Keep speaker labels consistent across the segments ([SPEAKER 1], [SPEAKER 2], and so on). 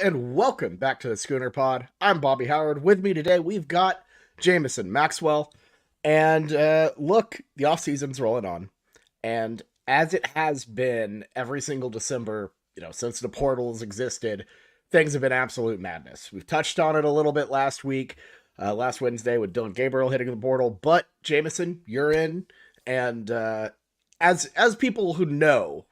[SPEAKER 1] and welcome back to the Schooner Pod. I'm Bobby Howard. With me today, we've got Jamison Maxwell. And look, the off season's rolling on. And as it has been every single December, since the portals existed, things have been absolute madness. We've touched on it a little bit last week, last Wednesday with Dylan Gabriel hitting the portal. But Jamison, you're in. And as people who know,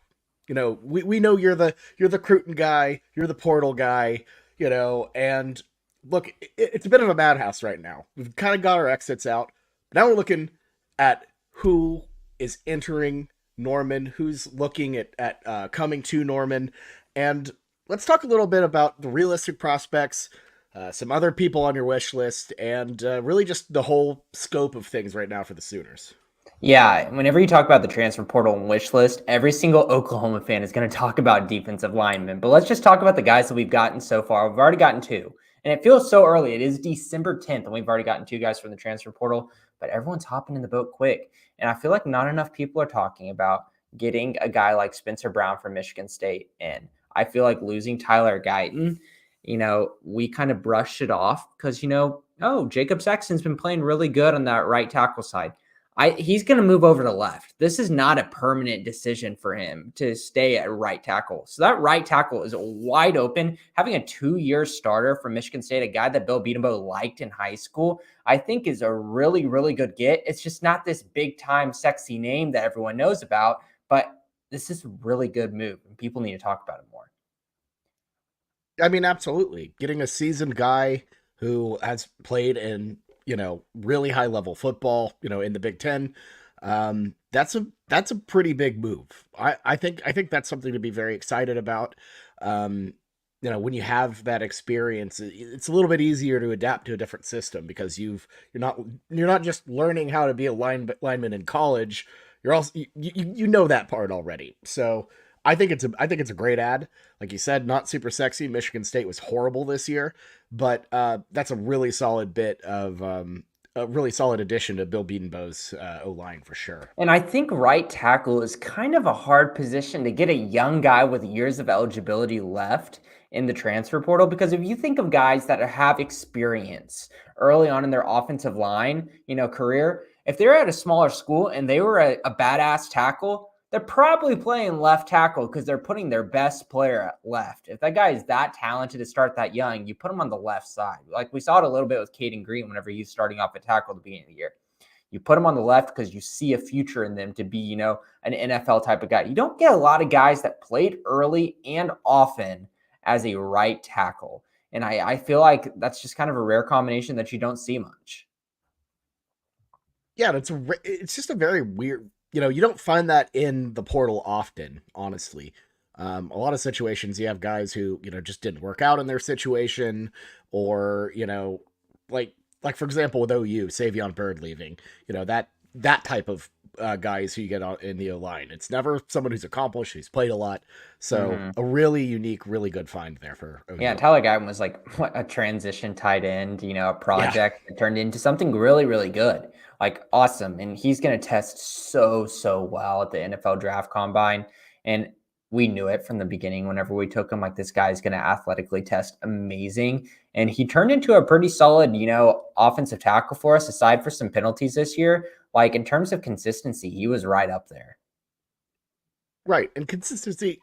[SPEAKER 1] we know you're the Cruton guy, you're the portal guy, and look, it's a bit of a madhouse right now. We've kind of got our exits out. Now we're looking at who is entering Norman, who's looking at coming to Norman, and let's talk a little bit about the realistic prospects, some other people on your wish list, and really just the whole scope of things right now for the Sooners.
[SPEAKER 2] Yeah, whenever you talk about the transfer portal and wish list, every single Oklahoma fan is going to talk about defensive linemen. But let's just talk about the guys that we've gotten so far. We've already gotten two. And it feels so early. It is December 10th, and we've already gotten two guys from the transfer portal. But everyone's hopping in the boat quick. And I feel like not enough people are talking about getting a guy like Spencer Brown from Michigan State. And I feel like losing Tyler Guyton, we kind of brushed it off because, Jacob Sexton's been playing really good on that right tackle side. He's going to move over to left. This is not a permanent decision for him to stay at right tackle. So that right tackle is wide open. Having a 2-year starter from Michigan State, a guy that Bill Beatenbow liked in high school, I think is a really, really good get. It's just not this big time sexy name that everyone knows about, but this is a really good move and people need to talk about it more.
[SPEAKER 1] I mean, absolutely. Getting a seasoned guy who has played in really high level football, in the Big Ten. That's a pretty big move. I think that's something to be very excited about. When you have that experience, it's a little bit easier to adapt to a different system because you're not just learning how to be a lineman in college. You're also you know that part already. So I think it's a great ad. Like you said, not super sexy. Michigan State was horrible this year, but that's a really solid bit of a really solid addition to Bill Beatenbow's O-line for sure.
[SPEAKER 2] And I think right tackle is kind of a hard position to get a young guy with years of eligibility left in the transfer portal, because if you think of guys that have experience early on in their offensive line, career, if they're at a smaller school and they were a badass tackle, they're probably playing left tackle because they're putting their best player at left. If that guy is that talented to start that young, you put him on the left side. Like we saw it a little bit with Caden Green whenever he's starting off at tackle at the beginning of the year. You put him on the left because you see a future in them to be, an NFL type of guy. You don't get a lot of guys that played early and often as a right tackle. And I feel like that's just kind of a rare combination that you don't see much.
[SPEAKER 1] Yeah, it's just a very weird. You don't find that in the portal often, honestly. A lot of situations you have guys who, just didn't work out in their situation or, like for example, with OU, Savion Byrd leaving, that type of guys who you get in the O-line. It's never someone who's accomplished, who's played a lot. So a really unique, really good find there for OU.
[SPEAKER 2] Yeah, Tyler Guyton was like a transition tight end, a project that turned into something really, really good. Like awesome. And he's going to test so well at the NFL draft combine. And we knew it from the beginning whenever we took him, like this guy is going to athletically test amazing. And he turned into a pretty solid, offensive tackle for us, aside for some penalties this year. Like in terms of consistency, he was right up there.
[SPEAKER 1] Right. And consistency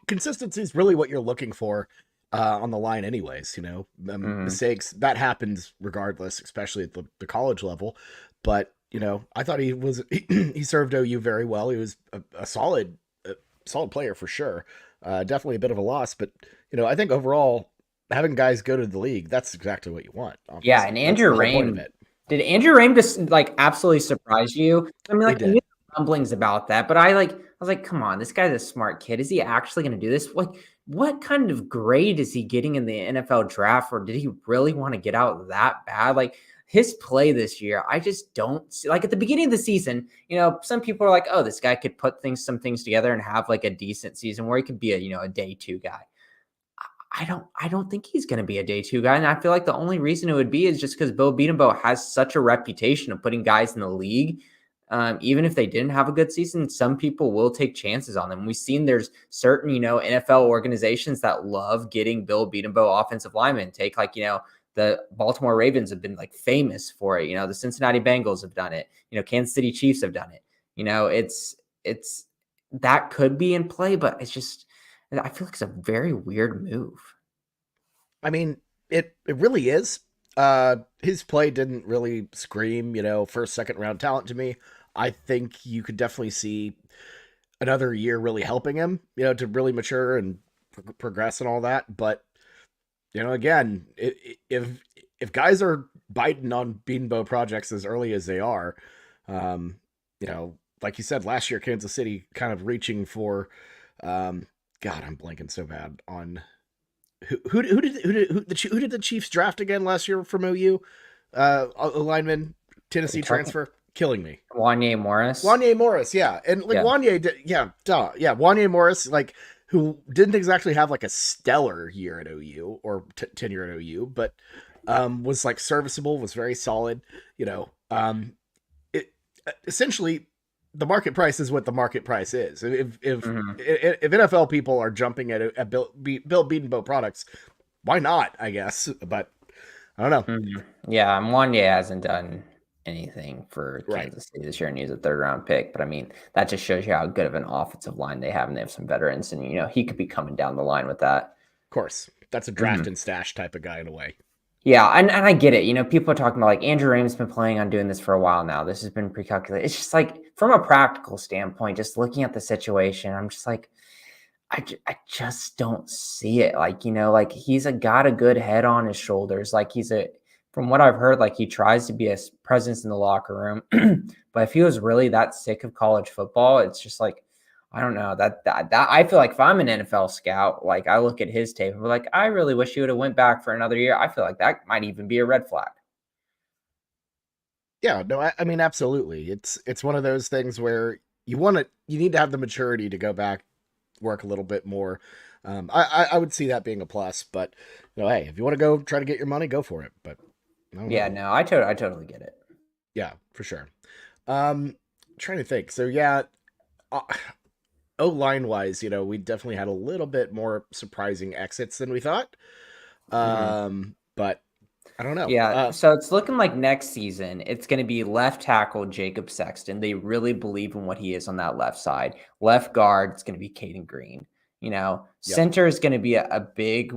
[SPEAKER 1] is really what you're looking for on the line anyways, mistakes that happens regardless, especially at the college level. But, I thought he served OU very well. He was a solid player for sure. Definitely a bit of a loss, but I think overall having guys go to the league, that's exactly what you want. Obviously.
[SPEAKER 2] Yeah. And Andrew Raym, did Andrew Raym just absolutely surprise you? I mean, I knew rumblings about that, but I was like, come on, this guy's a smart kid. Is he actually going to do this? Like, what kind of grade is he getting in the NFL draft? Or did he really want to get out that bad? Like his play this year, I just don't see, like at the beginning of the season, some people are like, oh, this guy could put some things together and have like a decent season where he could be a day two guy. I don't think he's going to be a day two guy. And I feel like the only reason it would be is just because Bill Beatenbow has such a reputation of putting guys in the league even if they didn't have a good season, some people will take chances on them. We've seen there's certain, NFL organizations that love getting Bill Beatenbow offensive linemen. Take like, the Baltimore Ravens have been like famous for it. The Cincinnati Bengals have done it. Kansas City Chiefs have done it. It's that could be in play, but it's just, I feel like it's a very weird move.
[SPEAKER 1] I mean, it really is. His play didn't really scream, first, second round talent to me. I think you could definitely see another year really helping him, to really mature and progress and all that. But again, if guys are biting on Beanbo projects as early as they are, like you said last year, Kansas City kind of reaching for, God, I'm blanking so bad on who did the Chiefs draft again last year from OU? A lineman, Tennessee transfer, killing me.
[SPEAKER 2] Wanye Morris.
[SPEAKER 1] Wanye Morris, yeah, and like Wanye, Wanye Morris, like who didn't exactly have like a stellar year at OU or tenure at OU, but was like serviceable, was very solid. It essentially the market price is what the market price is. If NFL people are jumping at Bill Beatenbow products, why not? I guess, but I don't know.
[SPEAKER 2] Yeah, Wanye hasn't done anything for Kansas City this year, and he's a third-round pick. But I mean, that just shows you how good of an offensive line they have, and they have some veterans, and he could be coming down the line with that.
[SPEAKER 1] Of course, that's a draft and stash type of guy in a way.
[SPEAKER 2] Yeah, and I get it. People are talking about like Andrew Raymond's been planning on doing this for a while now. This has been pre-calculated. It's just like from a practical standpoint, just looking at the situation, I'm just like, I just don't see it. Like, like he's got a good head on his shoulders. Like from what I've heard, like he tries to be a presence in the locker room. But if he was really that sick of college football, it's just like, I don't know, that I feel like if I'm an NFL scout, like I look at his tape and we're like, I really wish he would have went back for another year. I feel like that might even be a red flag.
[SPEAKER 1] Yeah, no, I mean, absolutely. It's one of those things where you need to have the maturity to go back, work a little bit more. I would see that being a plus, but hey, if you want to go try to get your money, go for it. But
[SPEAKER 2] I totally get it.
[SPEAKER 1] Yeah, for sure. Trying to think. So yeah, line wise, we definitely had a little bit more surprising exits than we thought. But I don't know.
[SPEAKER 2] Yeah, so it's looking like next season it's going to be left tackle Jacob Sexton. They really believe in what he is on that left side. Left guard, it's going to be Caden Green. Center is going to be a big,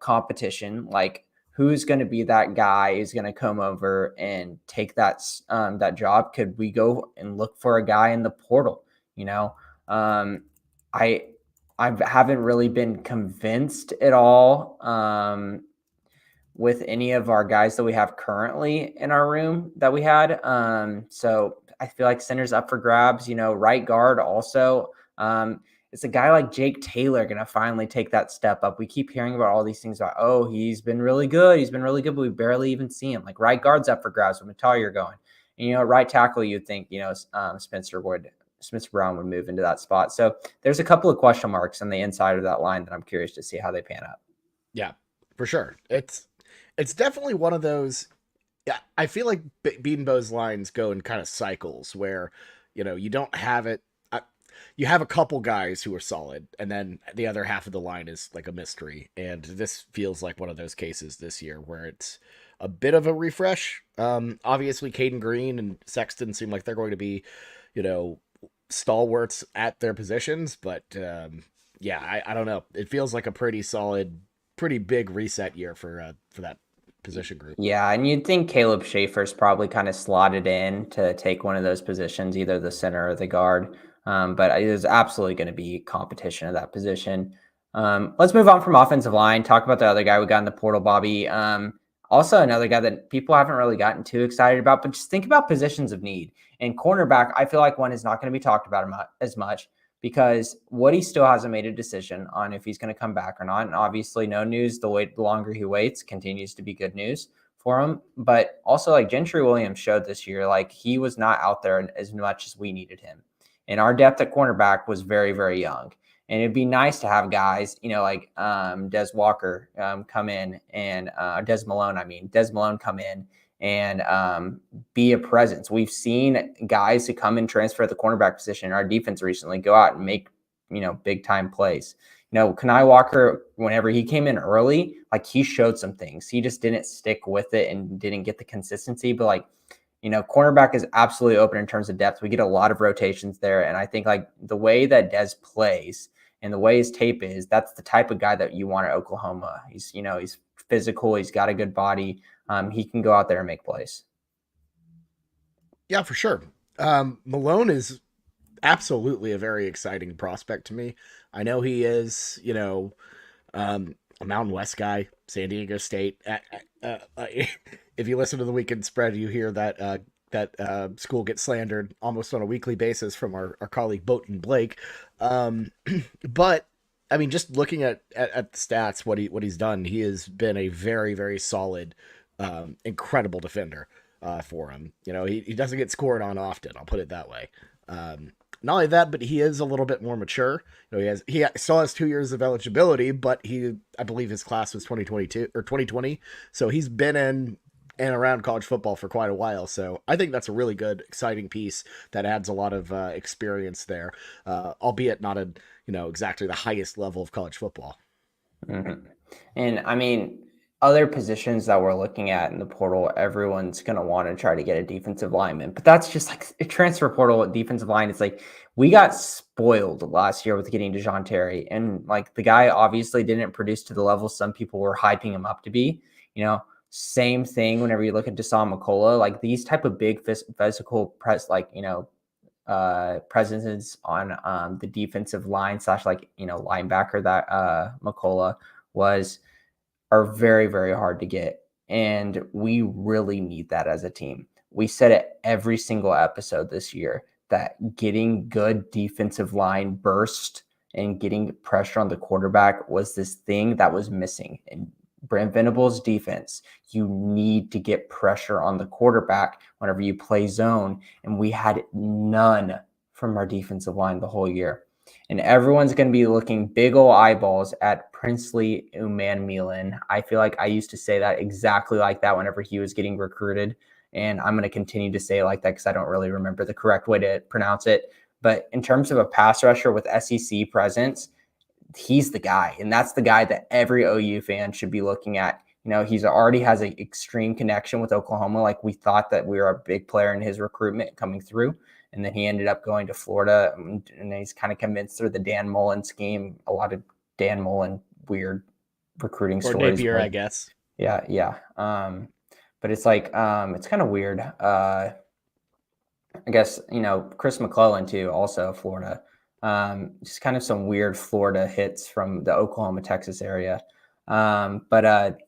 [SPEAKER 2] competition. Like who's going to be that guy who's going to come over and take that job? Could we go and look for a guy in the portal? I haven't really been convinced at all with any of our guys that we have currently in our room that we had. So I feel like center's up for grabs. Right guard also. It's a guy like Jake Taylor going to finally take that step up. We keep hearing about all these things about, he's been really good. He's been really good, but we barely even see him. Like right guard's up for grabs with Matalier going. And, right tackle, you'd think, Spencer Brown would move into that spot. So there's a couple of question marks on the inside of that line that I'm curious to see how they pan out.
[SPEAKER 1] Yeah, for sure. It's definitely one of those. Yeah, I feel like Beanbow's lines go in kind of cycles where, you don't have it. You have a couple guys who are solid, and then the other half of the line is like a mystery. And this feels like one of those cases this year where it's a bit of a refresh. Obviously, Caden Green and Sexton seem like they're going to be, stalwarts at their positions. But I don't know. It feels like a pretty solid, pretty big reset year for that position group.
[SPEAKER 2] Yeah, and you'd think Caleb Schaefer's probably kind of slotted in to take one of those positions, either the center or the guard. But there's absolutely going to be competition at that position. Let's move on from offensive line. Talk about the other guy we got in the portal, Bobby. Also another guy that people haven't really gotten too excited about, but just think about positions of need. And cornerback, I feel like one is not going to be talked about as much because Woody still hasn't made a decision on if he's going to come back or not. And obviously no news. The longer he waits continues to be good news for him. But also like Gentry Williams showed this year, like he was not out there as much as we needed him. And our depth at cornerback was very, very young. And it'd be nice to have guys, like Des Walker come in and Des Malone come in and be a presence. We've seen guys who come and transfer at the cornerback position in our defense recently go out and make, big time plays. Kanai Walker, whenever he came in early, like he showed some things. He just didn't stick with it and didn't get the consistency. But like, cornerback is absolutely open in terms of depth. We get a lot of rotations there. And I think like the way that Dez plays and the way his tape is, that's the type of guy that you want at Oklahoma. He's physical. He's got a good body. He can go out there and make plays.
[SPEAKER 1] Yeah, for sure. Malone is absolutely a very exciting prospect to me. I know he is, a Mountain West guy, San Diego State. If you listen to the weekend spread, you hear that school gets slandered almost on a weekly basis from our colleague Boaton Blake. But I mean, just looking at the stats, what he's done, he has been a very very solid, incredible defender for him. He doesn't get scored on often. I'll put it that way. Not only that, but he is a little bit more mature. He still has 2 years of eligibility, but I believe his class was 2022 or 2020, so he's been in and around college football for quite a while. So I think that's a really good, exciting piece that adds a lot of experience there, albeit not at exactly the highest level of college football.
[SPEAKER 2] Mm-hmm. And I mean, other positions that we're looking at in the portal, everyone's going to want to try to get a defensive lineman, but that's just like a transfer portal defensive line. It's like we got spoiled last year with getting DeJoun Terry, and like the guy obviously didn't produce to the level some people were hyping him up to be. Same thing whenever you look at Deshaun McCullough, like these type of big physical press, like presences on the defensive line / linebacker that McCullough was, are very, very hard to get. And we really need that as a team. We said it every single episode this year that getting good defensive line burst and getting pressure on the quarterback was this thing that was missing. And Brent Venables' defense, you need to get pressure on the quarterback whenever you play zone. And we had none from our defensive line the whole year. And everyone's going to be looking big ol' eyeballs at Princely Umanmielen. I feel like I used to say that exactly like that whenever he was getting recruited. And I'm going to continue to say it like that because I don't really remember the correct way to pronounce it. But in terms of a pass rusher with SEC presence, he's the guy. And that's the guy that every OU fan should be looking at. He's already has an extreme connection with Oklahoma. Like we thought that we were a big player in his recruitment coming through. And then he ended up going to Florida, and he's kind of convinced through the Dan Mullen scheme, a lot of Dan Mullen weird recruiting
[SPEAKER 1] Or
[SPEAKER 2] stories.
[SPEAKER 1] Napier, I guess.
[SPEAKER 2] Yeah. But it's like, it's kind of weird. I guess, Chris McClellan too, also Florida. Just kind of some weird Florida hits from the Oklahoma, Texas area. But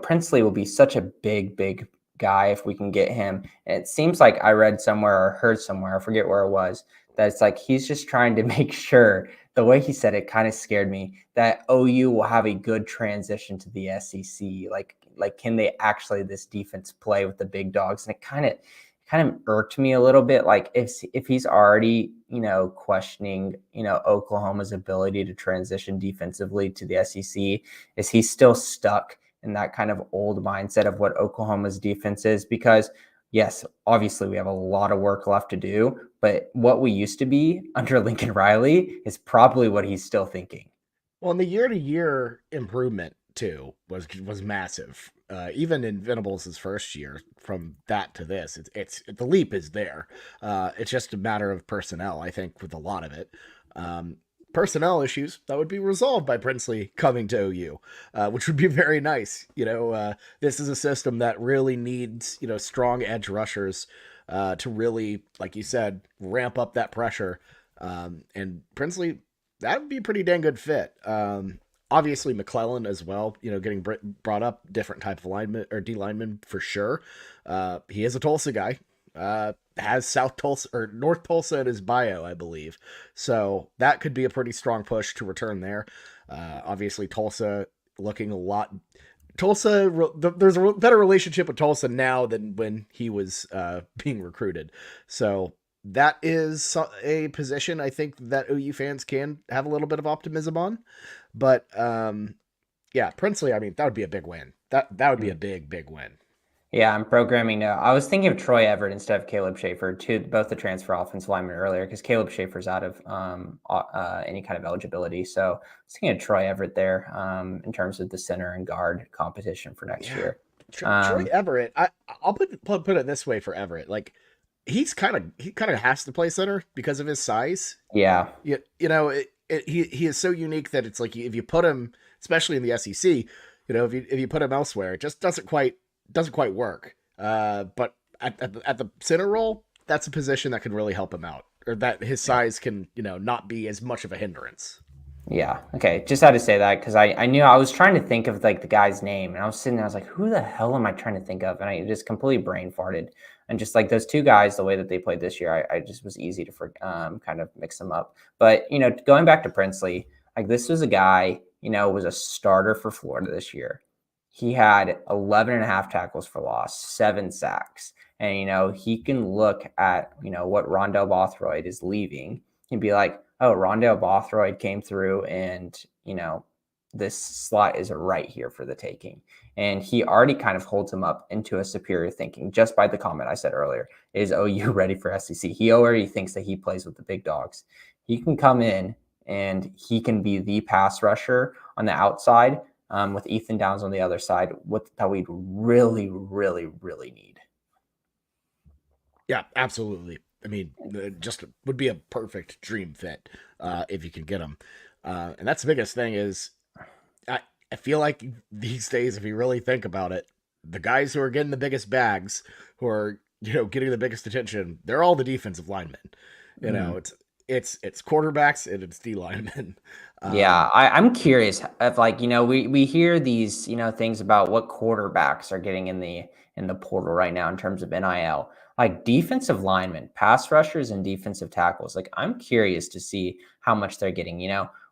[SPEAKER 2] Princely will be such a big guy if we can get him. And it seems like I read somewhere or heard somewhere, I forget where it was, that it's like he's just trying to make sure, the way he said it kind of scared me, that OU will have a good transition to the SEC. Like can they actually, this defense, play with the big dogs? And it kind of irked me a little bit. Like if he's already, questioning, Oklahoma's ability to transition defensively to the SEC, is he still stuck in that kind of old mindset of what Oklahoma's defense is? Because yes, obviously we have a lot of work left to do, but what we used to be under Lincoln Riley is probably what he's still thinking.
[SPEAKER 1] Well, and the year-to-year improvement too was massive. Even in Venables' first year, from that to this, it's the leap is there. It's just a matter of personnel, I think, with a lot of it. Personnel issues that would be resolved by Princely coming to OU, which would be very nice. This is a system that really needs strong edge rushers to really, like you said, ramp up that pressure. And Princely, that would be a pretty dang good fit. Obviously McClellan as well, getting brought up, different type of lineman or D lineman for sure. He is a Tulsa guy. Has South Tulsa or North Tulsa in his bio, I believe. So that could be a pretty strong push to return there. Obviously Tulsa looking a lot. There's a better relationship with Tulsa now than when he was being recruited. So that is a position I think that OU fans can have a little bit of optimism on. But yeah, Princely, I mean, that would be a big win. That would be a big win.
[SPEAKER 2] Yeah, I'm programming now. I was thinking of Troy Everett instead of Caleb Schaefer, both the transfer offensive linemen earlier, because Caleb Schaefer's out of any kind of eligibility. So I was thinking of Troy Everett there in terms of the center and guard competition for next
[SPEAKER 1] Yeah,
[SPEAKER 2] year.
[SPEAKER 1] Troy
[SPEAKER 2] Um,
[SPEAKER 1] Everett. I'll put it this way for Everett. Like he kind of has to play center because of his size.
[SPEAKER 2] yeah,
[SPEAKER 1] He is so unique that it's like if you put him, especially in the SEC, if you put him elsewhere, it just doesn't quite work. But at the center role, that's a position that can really help him out, or that his
[SPEAKER 2] yeah.
[SPEAKER 1] size can not be as much of a hindrance.
[SPEAKER 2] Yeah. Okay. Just had to say that because I knew I was trying to think of like the guy's name and I was sitting there, I was like, who the hell am I trying to think of? And I just completely brain farted. And just like those two guys, the way that they played this year, I just was easy to kind of mix them up. But, going back to Princely, like this was a guy, was a starter for Florida this year. He had 11 and a half tackles for loss, 7 sacks. And, he can look at, what Rondell Bothroyd is leaving and be like, oh, Rondell Bothroyd came through and, this slot is right here for the taking. And he already kind of holds him up into a superior thinking just by the comment I said earlier is OU ready for SEC? He already thinks that he plays with the big dogs. He can come in and he can be the pass rusher on the outside with Ethan Downs on the other side, what that we'd really, really, really need.
[SPEAKER 1] Yeah, absolutely. I mean, just would be a perfect dream fit if you can get him. And that's the biggest thing is I, I feel like these days, if you really think about it, the guys who are getting the biggest bags, who are getting the biggest attention, they're all the defensive linemen. You know,
[SPEAKER 2] Mm.
[SPEAKER 1] it's quarterbacks and it's D linemen.
[SPEAKER 2] Yeah,
[SPEAKER 1] Um,
[SPEAKER 2] I'm curious if like, we hear these, things about what quarterbacks are getting in the portal right now in terms of NIL. Like defensive linemen, pass rushers and defensive tackles. Like I'm curious to see how much they're getting.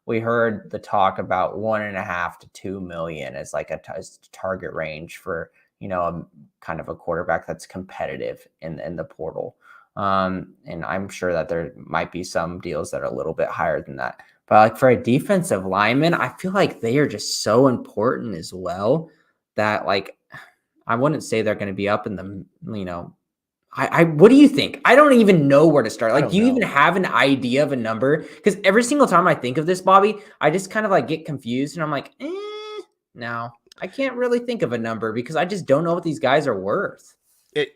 [SPEAKER 2] We heard the talk about 1.5 to 2 million as like as target range for, a kind of a quarterback that's competitive in the portal. And I'm sure that there might be some deals that are a little bit higher than that. But like for a defensive lineman, I feel like they are just so important as well that like I wouldn't say they're going to be up in the, what do you think? I don't even know where to start.
[SPEAKER 1] I
[SPEAKER 2] Like,
[SPEAKER 1] don't
[SPEAKER 2] do you even
[SPEAKER 1] know.
[SPEAKER 2] have an idea of a number? Because every single time I think of this, Bobby, I just kind of like get confused and I'm like, no, I can't really think of a number because I just don't know what these guys are worth.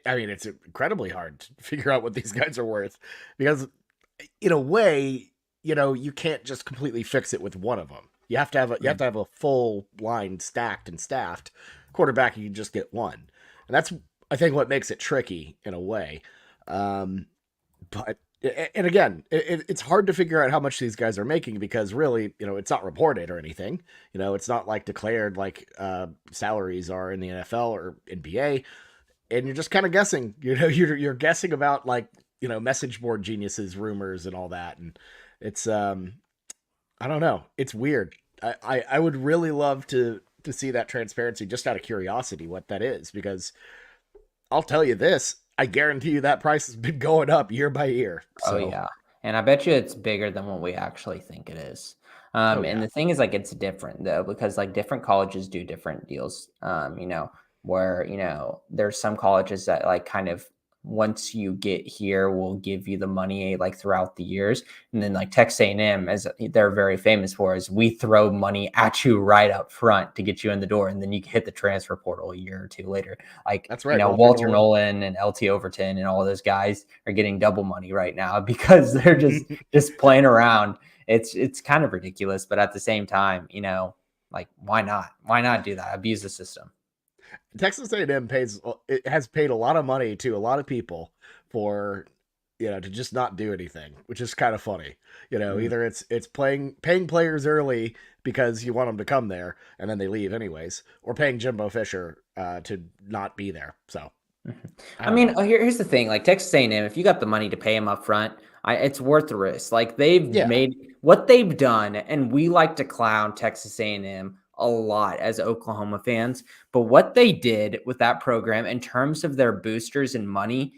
[SPEAKER 1] I mean, it's incredibly hard to figure out what these guys are worth because, in a way, you can't just completely fix it with one of them. You have to have a full line stacked and staffed. Quarterback, you can just get one, and that's I think what makes it tricky in a way. Um, but and again, it's hard to figure out how much these guys are making because really, it's not reported or anything. It's not like declared like salaries are in the NFL or NBA, and you're just kind of guessing. You're guessing about like message board geniuses, rumors, and all that, and it's I don't know. It's weird. I would really love to see that transparency just out of curiosity what that is because I'll tell you this. I guarantee you that price has been going up year by year.
[SPEAKER 2] Oh
[SPEAKER 1] So,
[SPEAKER 2] yeah, and I bet you it's bigger than what we actually think it is.
[SPEAKER 1] oh
[SPEAKER 2] And
[SPEAKER 1] yeah.
[SPEAKER 2] the thing is, like, it's different though because like different colleges do different deals. Where there's some colleges that like kind of once you get here will give you the money like throughout the years, and then like Texas A&M, as they're very famous for, is we throw money at you right up front to get you in the door, and then you can hit the transfer portal a year or two later. Like,
[SPEAKER 1] That's right. Walter
[SPEAKER 2] Walter
[SPEAKER 1] Nolan.
[SPEAKER 2] Nolan and LT Overton and all those guys are getting double money right now because they're just playing around. It's kind of ridiculous, but at the same time, like why not? Why not do that? Abuse the system.
[SPEAKER 1] Texas A&M it has paid a lot of money to a lot of people for to just not do anything, which is kind of funny.
[SPEAKER 2] Mm.
[SPEAKER 1] Either it's paying players early because you want them to come there and then they leave anyways, or paying Jimbo Fisher to not be there. So
[SPEAKER 2] Mhm.
[SPEAKER 1] I
[SPEAKER 2] I
[SPEAKER 1] don't
[SPEAKER 2] mean,
[SPEAKER 1] know.
[SPEAKER 2] here's the thing: like Texas A&M, if you got the money to pay them up front, it's worth the risk. Like they've
[SPEAKER 1] Yeah,
[SPEAKER 2] made what they've done, and we like to clown Texas A&M a lot as Oklahoma fans. But what they did with that program in terms of their boosters and money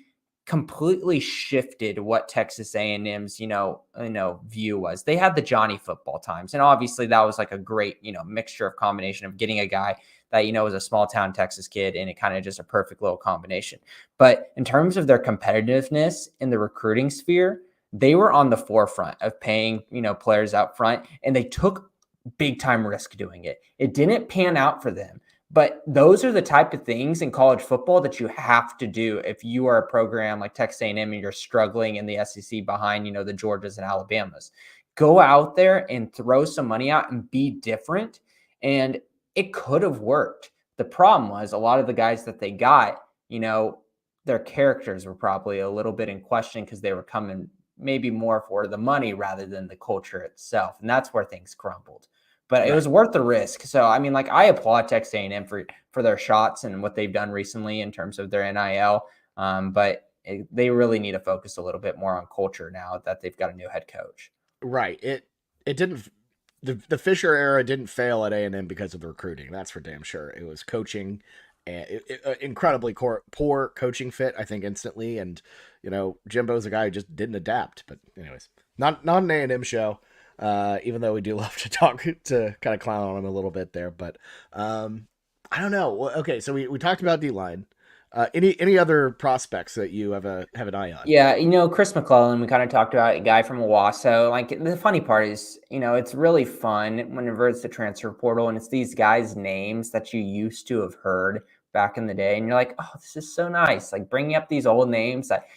[SPEAKER 2] completely shifted what Texas A&M's view was. They had the Johnny football times, and obviously that was like a great mixture of combination of getting a guy that, was a small town Texas kid, and it kind of just a perfect little combination. But in terms of their competitiveness in the recruiting sphere, they were on the forefront of paying, players out front, and they took big time risk doing it. It didn't pan out for them. But those are the type of things in college football that you have to do if you are a program like Texas A&M and you're struggling in the SEC behind, the Georgias and Alabamas. Go out there and throw some money out and be different. And it could have worked. The problem was a lot of the guys that they got, their characters were probably a little bit in question because they were coming maybe more for the money rather than the culture itself. And that's where things crumbled. But it was worth the risk. So, I mean, like, I applaud Texas A&M for their shots and what they've done recently in terms of their NIL. But they really need to focus a little bit more on culture now that they've got a new head coach.
[SPEAKER 1] Right. It didn't. The Fisher era didn't fail at A&M because of the recruiting. That's for damn sure. It was coaching, and incredibly poor coaching fit, I think, instantly. And Jimbo's a guy who just didn't adapt. But anyways, not an A&M show. Even though we do love to talk to kind of clown on him a little bit there, but I don't know. Okay, so we talked about D-line. Any other prospects that you have an eye on?
[SPEAKER 2] Yeah, Chris McClellan, we kind of talked about, a guy from Owasso. Like, the funny part is, it's really fun whenever it's the transfer portal and it's these guys' names that you used to have heard back in the day. And you're like, oh, this is so nice. Like, bringing up these old names that,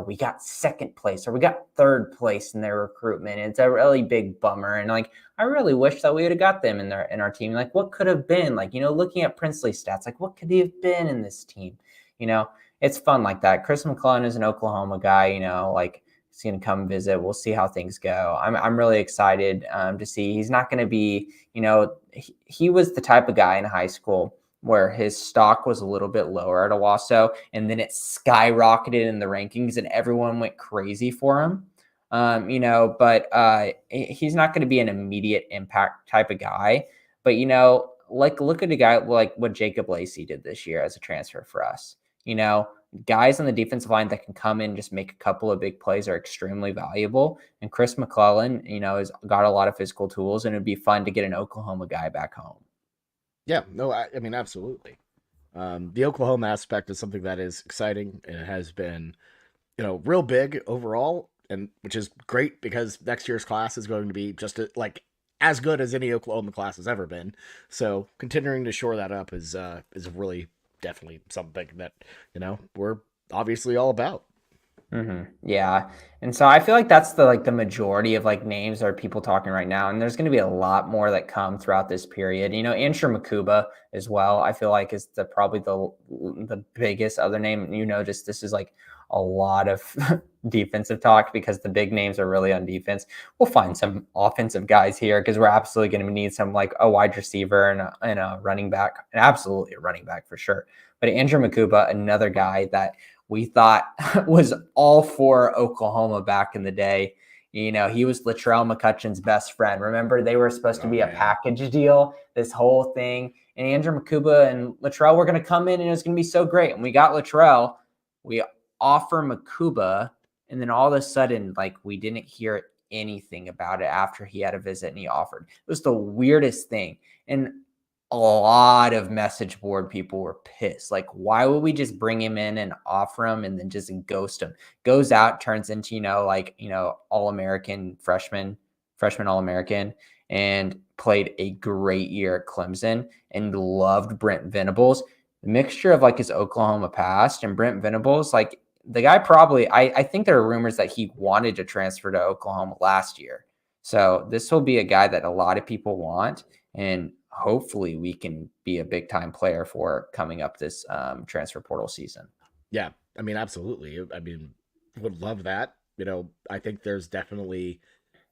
[SPEAKER 2] we got second place or we got third place in their recruitment. It's a really big bummer. And like, I really wish that we would have got them in our team. Like, what could have been? Like, looking at Princely stats, like, what could he have been in this team? It's fun like that. Chris McClellan is an Oklahoma guy, like, he's going to come visit. We'll see how things go. I'm really excited to see. He's not going to be, he was the type of guy in high school where his stock was a little bit lower at Owasso, and then it skyrocketed in the rankings and everyone went crazy for him. But he's not going to be an immediate impact type of guy. But, like, look at a guy like what Jacob Lacey did this year as a transfer for us. Guys on the defensive line that can come in and just make a couple of big plays are extremely valuable. And Chris McClellan, has got a lot of physical tools, and it'd be fun to get an Oklahoma guy back home.
[SPEAKER 1] Yeah, no, I mean, absolutely. The Oklahoma aspect is something that is exciting, and it has been, real big overall, and which is great because next year's class is going to be just as good as any Oklahoma class has ever been. So continuing to shore that up is really definitely something that we're obviously all about.
[SPEAKER 2] Mm-hmm. Yeah. And so I feel like that's the majority of names that are people talking right now. And there's going to be a lot more that come throughout this period. Andrew Makuba as well, I feel like is probably the biggest other name. Just this is like a lot of defensive talk because the big names are really on defense. We'll find some offensive guys here because we're absolutely going to need some like a wide receiver and a running back, and absolutely a running back for sure. But Andrew Makuba, another guy that we thought was all for Oklahoma back in the day. He was Latrell McCutcheon's best friend. Remember, they were supposed to be a package deal, this whole thing. And Andrew Makuba and Latrell were going to come in, and it was going to be so great. And we got Latrell. We offer Makuba, and then all of a sudden, we didn't hear anything about it after he had a visit and he offered. It was the weirdest thing. And a lot of message board people were pissed. Like, why would we just bring him in and offer him and then just ghost him? Goes out, turns into, All-American freshman All-American, and played a great year at Clemson and loved Brent Venables. The mixture of his Oklahoma past and Brent Venables, the guy probably, I think there are rumors that he wanted to transfer to Oklahoma last year. So this will be a guy that a lot of people want, and hopefully we can be a big time player for coming up this transfer portal season.
[SPEAKER 1] Yeah, I mean, absolutely. I mean, would love that. I think there's definitely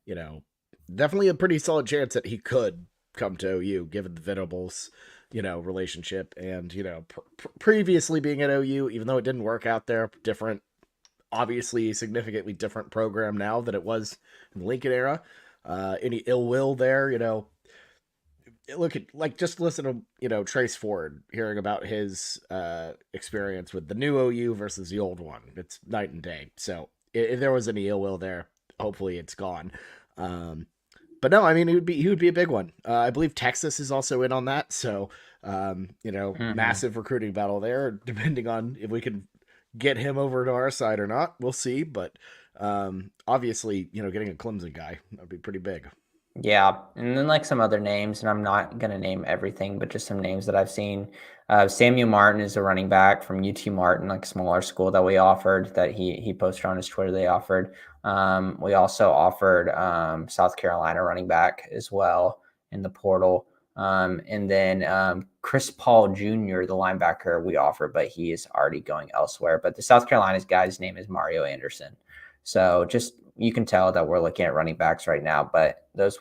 [SPEAKER 1] a pretty solid chance that he could come to OU given the Venables, relationship and, previously being at OU, even though it didn't work out there, obviously significantly different program now than it was in the Lincoln era. Any ill will there, look at just listen to Trace Ford hearing about his experience with the new OU versus the old one. It's night and day. So if there was any ill will there, hopefully it's gone. But no, I mean he would be a big one. I believe Texas is also in on that. So
[SPEAKER 2] Mhm.
[SPEAKER 1] Massive recruiting battle there, depending on if we can get him over to our side or not. We'll see. But obviously, getting a Clemson guy, that'd be pretty big.
[SPEAKER 2] Yeah, and then like some other names, and I'm not gonna name everything, but just some names that I've seen. Samuel Martin is a running back from UT Martin, like smaller school that we offered. That he posted on his Twitter. They offered. We also offered South Carolina running back as well in the portal. And then Chris Paul Jr., the linebacker, we offered, but he is already going elsewhere. But the South Carolina's guy's name is Mario Anderson. So just you can tell that we're looking at running backs right now, but there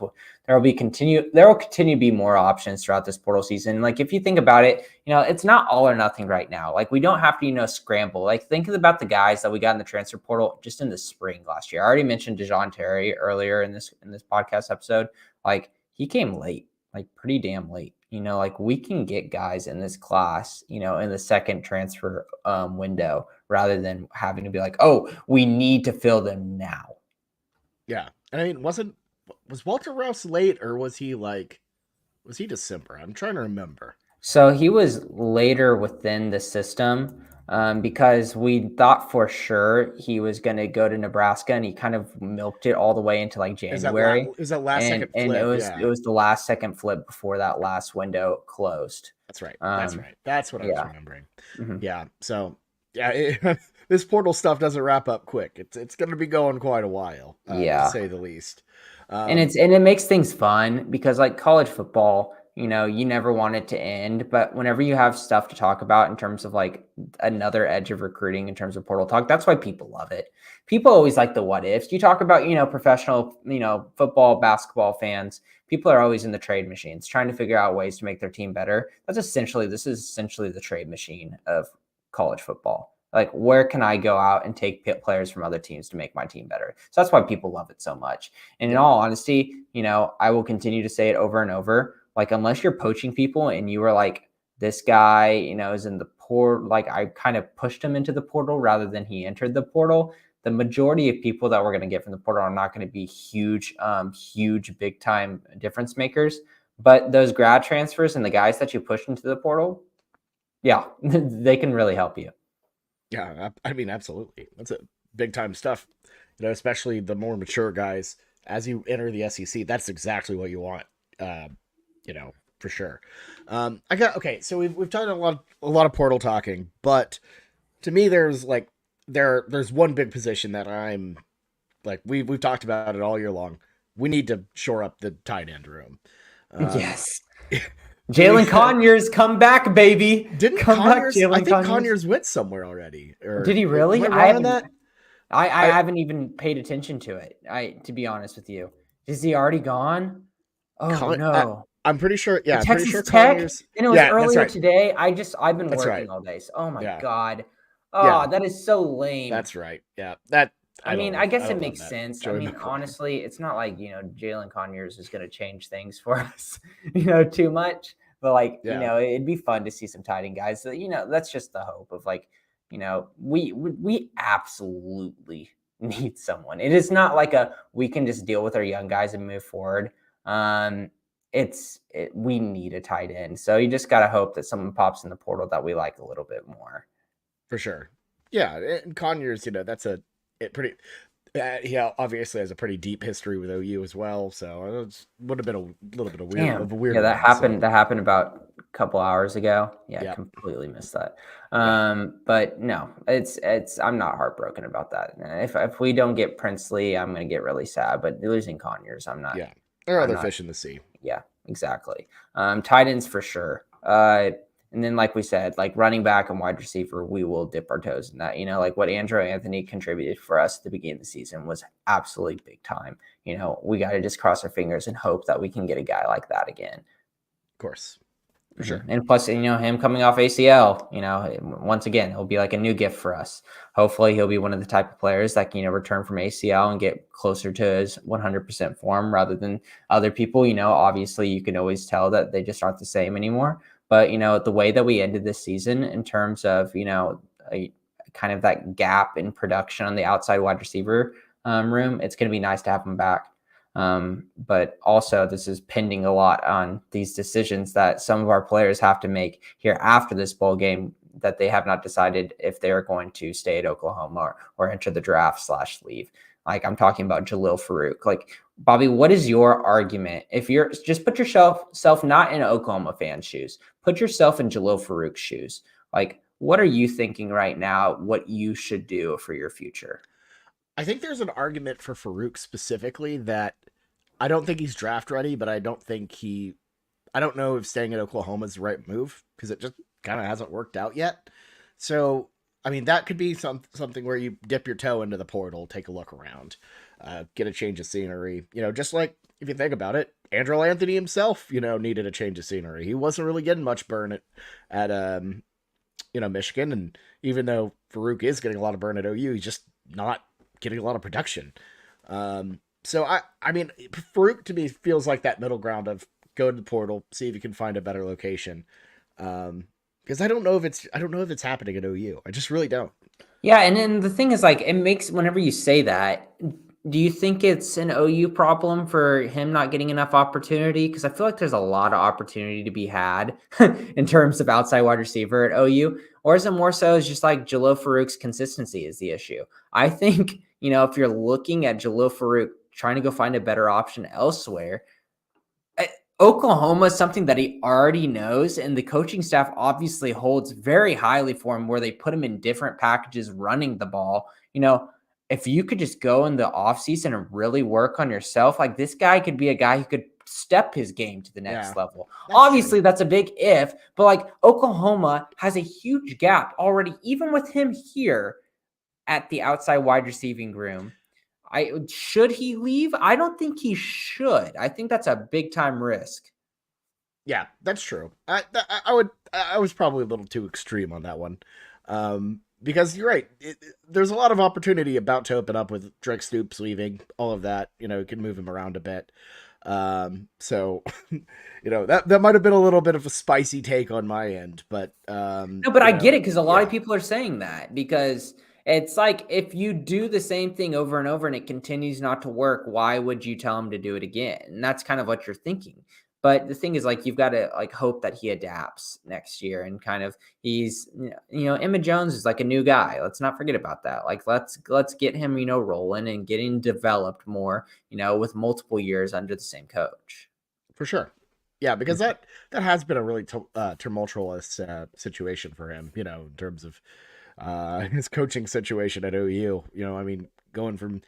[SPEAKER 2] will continue to be more options throughout this portal season. Like if you think about it, it's not all or nothing right now. Like we don't have to, scramble. Like think about the guys that we got in the transfer portal just in the spring last year. I already mentioned DeJoun Terry earlier in this podcast episode. Like he came late, like pretty damn late. Like we can get guys in this class, in the second transfer window rather than having to be like, oh, we need to fill them now.
[SPEAKER 1] Yeah, and I mean, was Walter Rouse late or was he December? I'm trying to remember.
[SPEAKER 2] So he was later within the system because we thought for sure he was going to go to Nebraska, and he kind of milked it all the way into like January,
[SPEAKER 1] Is that last
[SPEAKER 2] and
[SPEAKER 1] second
[SPEAKER 2] and it
[SPEAKER 1] flip?
[SPEAKER 2] was it
[SPEAKER 1] Yeah,
[SPEAKER 2] was the last second flip before that last window closed.
[SPEAKER 1] that's right. That's
[SPEAKER 2] Um,
[SPEAKER 1] right. That's what I was
[SPEAKER 2] yeah.
[SPEAKER 1] remembering.
[SPEAKER 2] Mhm.
[SPEAKER 1] Yeah. So yeah, this portal stuff doesn't wrap up quick. It's going to be going quite a while, to
[SPEAKER 2] Yeah.
[SPEAKER 1] say the least.
[SPEAKER 2] And
[SPEAKER 1] Um,
[SPEAKER 2] it makes things fun because like college football, you never want it to end, but whenever you have stuff to talk about in terms of like another edge of recruiting in terms of portal talk, that's why people love it. People always like the what ifs. You talk about, professional, football, basketball fans, people are always in the trade machines trying to figure out ways to make their team better. This is essentially the trade machine of college football. Like, where can I go out and take players from other teams to make my team better? So that's why people love it so much. And in
[SPEAKER 1] yeah.
[SPEAKER 2] all honesty, I will continue to say it over and over. Like, unless you're poaching people and you were like, this guy, is in the portal, like I kind of pushed him into the portal rather than he entered the portal. The majority of people that we're going to get from the portal are not going to be huge, big time difference makers. But those grad transfers and the guys that you push into the portal, yeah, they can really help you.
[SPEAKER 1] Yeah, I mean, absolutely. That's a big time stuff. Especially the more mature guys. As you enter the SEC, that's exactly what you want. Uh, for sure. I got okay. So we've talked a lot of portal talking, but to me, there's one big position that I'm like we've talked about it all year long. We need to shore up the tight end room. Um,
[SPEAKER 2] Yes.
[SPEAKER 1] we
[SPEAKER 2] Jalen Conyers, come back, baby.
[SPEAKER 1] didn't
[SPEAKER 2] Come back,
[SPEAKER 1] Conyers. I
[SPEAKER 2] Jalen
[SPEAKER 1] think
[SPEAKER 2] Conyers.
[SPEAKER 1] Conyers went somewhere already.
[SPEAKER 2] Did
[SPEAKER 1] Or
[SPEAKER 2] he
[SPEAKER 1] am
[SPEAKER 2] really?
[SPEAKER 1] I wrong on that?
[SPEAKER 2] I
[SPEAKER 1] I
[SPEAKER 2] haven't even paid attention to it. To be honest with you. Is he already gone? Oh
[SPEAKER 1] Con,
[SPEAKER 2] no.
[SPEAKER 1] I'm pretty sure.
[SPEAKER 2] The
[SPEAKER 1] Yeah, I'm pretty
[SPEAKER 2] Texas
[SPEAKER 1] sure
[SPEAKER 2] Tech?
[SPEAKER 1] Conyers.
[SPEAKER 2] And it was
[SPEAKER 1] Yeah, that's
[SPEAKER 2] earlier
[SPEAKER 1] right.
[SPEAKER 2] today. I've been
[SPEAKER 1] That's
[SPEAKER 2] working
[SPEAKER 1] right.
[SPEAKER 2] all day. So, oh my
[SPEAKER 1] Yeah,
[SPEAKER 2] God.
[SPEAKER 1] yeah,
[SPEAKER 2] Oh, that is so lame.
[SPEAKER 1] that's right. Yeah, that
[SPEAKER 2] I mean,
[SPEAKER 1] I
[SPEAKER 2] I guess it
[SPEAKER 1] don't love
[SPEAKER 2] makes
[SPEAKER 1] that.
[SPEAKER 2] sense. I
[SPEAKER 1] Joey
[SPEAKER 2] mean,
[SPEAKER 1] McClellan.
[SPEAKER 2] honestly, it's not like, Jalen Conyers is going to change things for us, too much. But like,
[SPEAKER 1] Yeah,
[SPEAKER 2] it'd be fun to see some tight end guys. So, that's just the hope of like, we absolutely need someone. It is not like we can just deal with our young guys and move forward. Um, we need a tight end. So you just got to hope that someone pops in the portal that we like a little bit more.
[SPEAKER 1] for sure. Yeah, and Conyers, that's it pretty. He obviously has a pretty deep history with OU as well, so it would have been a little bit
[SPEAKER 2] Damn.
[SPEAKER 1] of a weird
[SPEAKER 2] Yeah, that
[SPEAKER 1] one. So
[SPEAKER 2] happened. That happened about a couple hours ago. Yeah,
[SPEAKER 1] yeah,
[SPEAKER 2] completely missed that.
[SPEAKER 1] yeah,
[SPEAKER 2] But no, it's. I'm not heartbroken about that. If we don't get Princely, I'm gonna get really sad. But losing Conyers, I'm not.
[SPEAKER 1] yeah. There are
[SPEAKER 2] I'm
[SPEAKER 1] other
[SPEAKER 2] not.
[SPEAKER 1] fish in the sea.
[SPEAKER 2] Yeah, exactly. Tight ends for sure. And then like we said, like running back and wide receiver, we will dip our toes in that. Like what Andrew Anthony contributed for us at the beginning of the season was absolutely big time. We got to just cross our fingers and hope that we can get a guy like that again.
[SPEAKER 1] Of course, for sure.
[SPEAKER 2] And plus, him coming off ACL, once again, it'll be like a new gift for us. Hopefully, he'll be one of the type of players that can, return from ACL and get closer to his 100% form rather than other people. Obviously, you can always tell that they just aren't the same anymore. But, the way that we ended this season in terms of, a kind of that gap in production on the outside wide receiver room, it's going to be nice to have him back. But also this is pending a lot on these decisions that some of our players have to make here after this bowl game, that they have not decided if they're going to stay at Oklahoma or enter the draft / leave. Like I'm talking about Jalil Farouk. Like, Bobby, what is your argument? If you're just put yourself not in Oklahoma fan shoes, put yourself in Jalil Farouk's shoes. Like, what are you thinking right now? What you should do for your future?
[SPEAKER 1] I think there's an argument for Farouk specifically that I don't think he's draft ready, but I don't know if staying at Oklahoma is the right move because it just kind of hasn't worked out yet. So, I mean, that could be something where you dip your toe into the portal, take a look around, get a change of scenery. Just like if you think about it, Andrew Anthony himself, needed a change of scenery. He wasn't really getting much burn at Michigan, and even though Farouk is getting a lot of burn at OU, he's just not getting a lot of production. So I mean, Farouk to me feels like that middle ground of go to the portal, see if you can find a better location. Because I don't know if it's happening at OU. I just really don't.
[SPEAKER 2] Yeah, and then the thing is, like, it makes whenever you say that, do you think it's an OU problem for him not getting enough opportunity? Because I feel like there's a lot of opportunity to be had in terms of outside wide receiver at OU. Or is it more so is just like Jalil Farouk's consistency is the issue? I think, if you're looking at Jalil Farouk trying to go find a better option elsewhere, Oklahoma is something that he already knows, and the coaching staff obviously holds very highly for him, where they put him in different packages running the ball. If you could just go in the offseason and really work on yourself, like this guy could be a guy who could step his game to the next level. Obviously, that's a big if, but like Oklahoma has a huge gap already, even with him here at the outside wide receiving room. Should he leave? I don't think he should. I think that's a big time risk.
[SPEAKER 1] Yeah, that's true. I was probably a little too extreme on that one. Because you're right. There's a lot of opportunity about to open up with Drake Stoops leaving, all of that. You can move him around a bit. So, that might have been a little bit of a spicy take on my end, but
[SPEAKER 2] no, but I get it because a lot of people are saying that because it's like if you do the same thing over and over and it continues not to work, why would you tell him to do it again? And that's kind of what you're thinking. But the thing is, like, you've got to like hope that he adapts next year and kind of he's Emma Jones is like a new guy. Let's not forget about that. Like let's get him rolling and getting developed more. With multiple years under the same coach.
[SPEAKER 1] For sure. Yeah, because that has been a really tumultuous situation for him. In terms of his coaching situation at OU. I mean, going from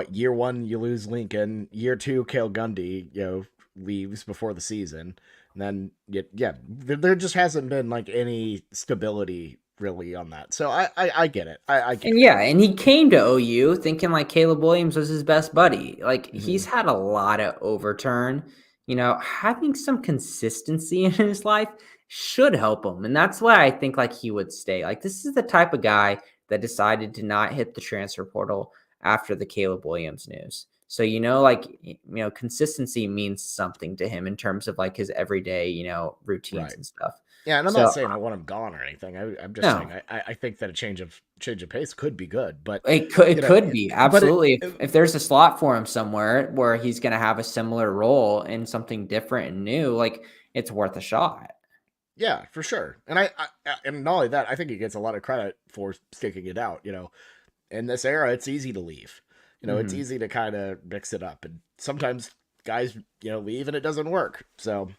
[SPEAKER 1] year one you lose Lincoln, year two Cale Gundy, leaves before the season, and then there just hasn't been like any stability really on that. So I get it. I get
[SPEAKER 2] it. And he came to OU thinking like Caleb Williams was his best buddy. Like he's had a lot of overturn. Having some consistency in his life should help him, and that's why I think like he would stay. Like this is the type of guy that decided to not hit the transfer portal after the Caleb Williams news. So, consistency means something to him in terms of like his everyday, routines and stuff.
[SPEAKER 1] Yeah, and I'm not saying I want him gone or anything. I'm just saying I think that a change of pace could be good, but
[SPEAKER 2] it could be absolutely if there's a slot for him somewhere where he's going to have a similar role in something different and new, like it's worth a shot.
[SPEAKER 1] Yeah, for sure. And and not only that, I think he gets a lot of credit for sticking it out. In this era, it's easy to leave. It's easy to kind of mix it up, and sometimes guys, leave and it doesn't work. So,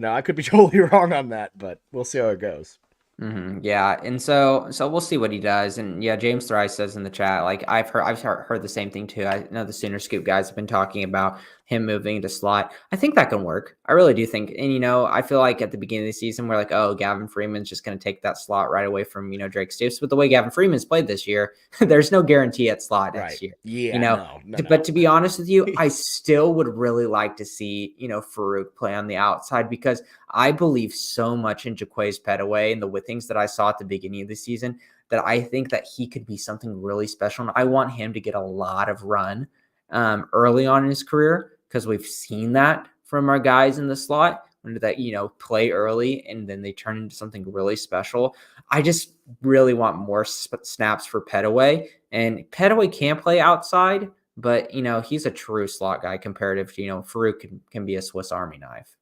[SPEAKER 1] I could be totally wrong on that, but we'll see how it goes.
[SPEAKER 2] Yeah, and so we'll see what he does. And yeah, James Thrice says in the chat, like I've heard the same thing too. I know the Sooner Scoop guys have been talking about him moving into slot. I think that can work. I really do think. And I feel like at the beginning of the season we're like, oh, Gavin Freeman's just going to take that slot right away from Drake Stoops. But the way Gavin Freeman's played this year, there's no guarantee at slot next year.
[SPEAKER 1] Yeah, no.
[SPEAKER 2] But to be honest with you, I still would really like to see Farouk play on the outside because I believe so much in Jaquays Petaway and the things that I saw at the beginning of the season that I think that he could be something really special. And I want him to get a lot of run early on in his career because we've seen that from our guys in the slot that, play early and then they turn into something really special. I just really want more snaps for Petaway, and Petaway can play outside, but he's a true slot guy comparative to Farouk can be a Swiss Army knife.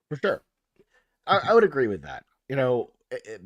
[SPEAKER 1] For sure. I would agree with that.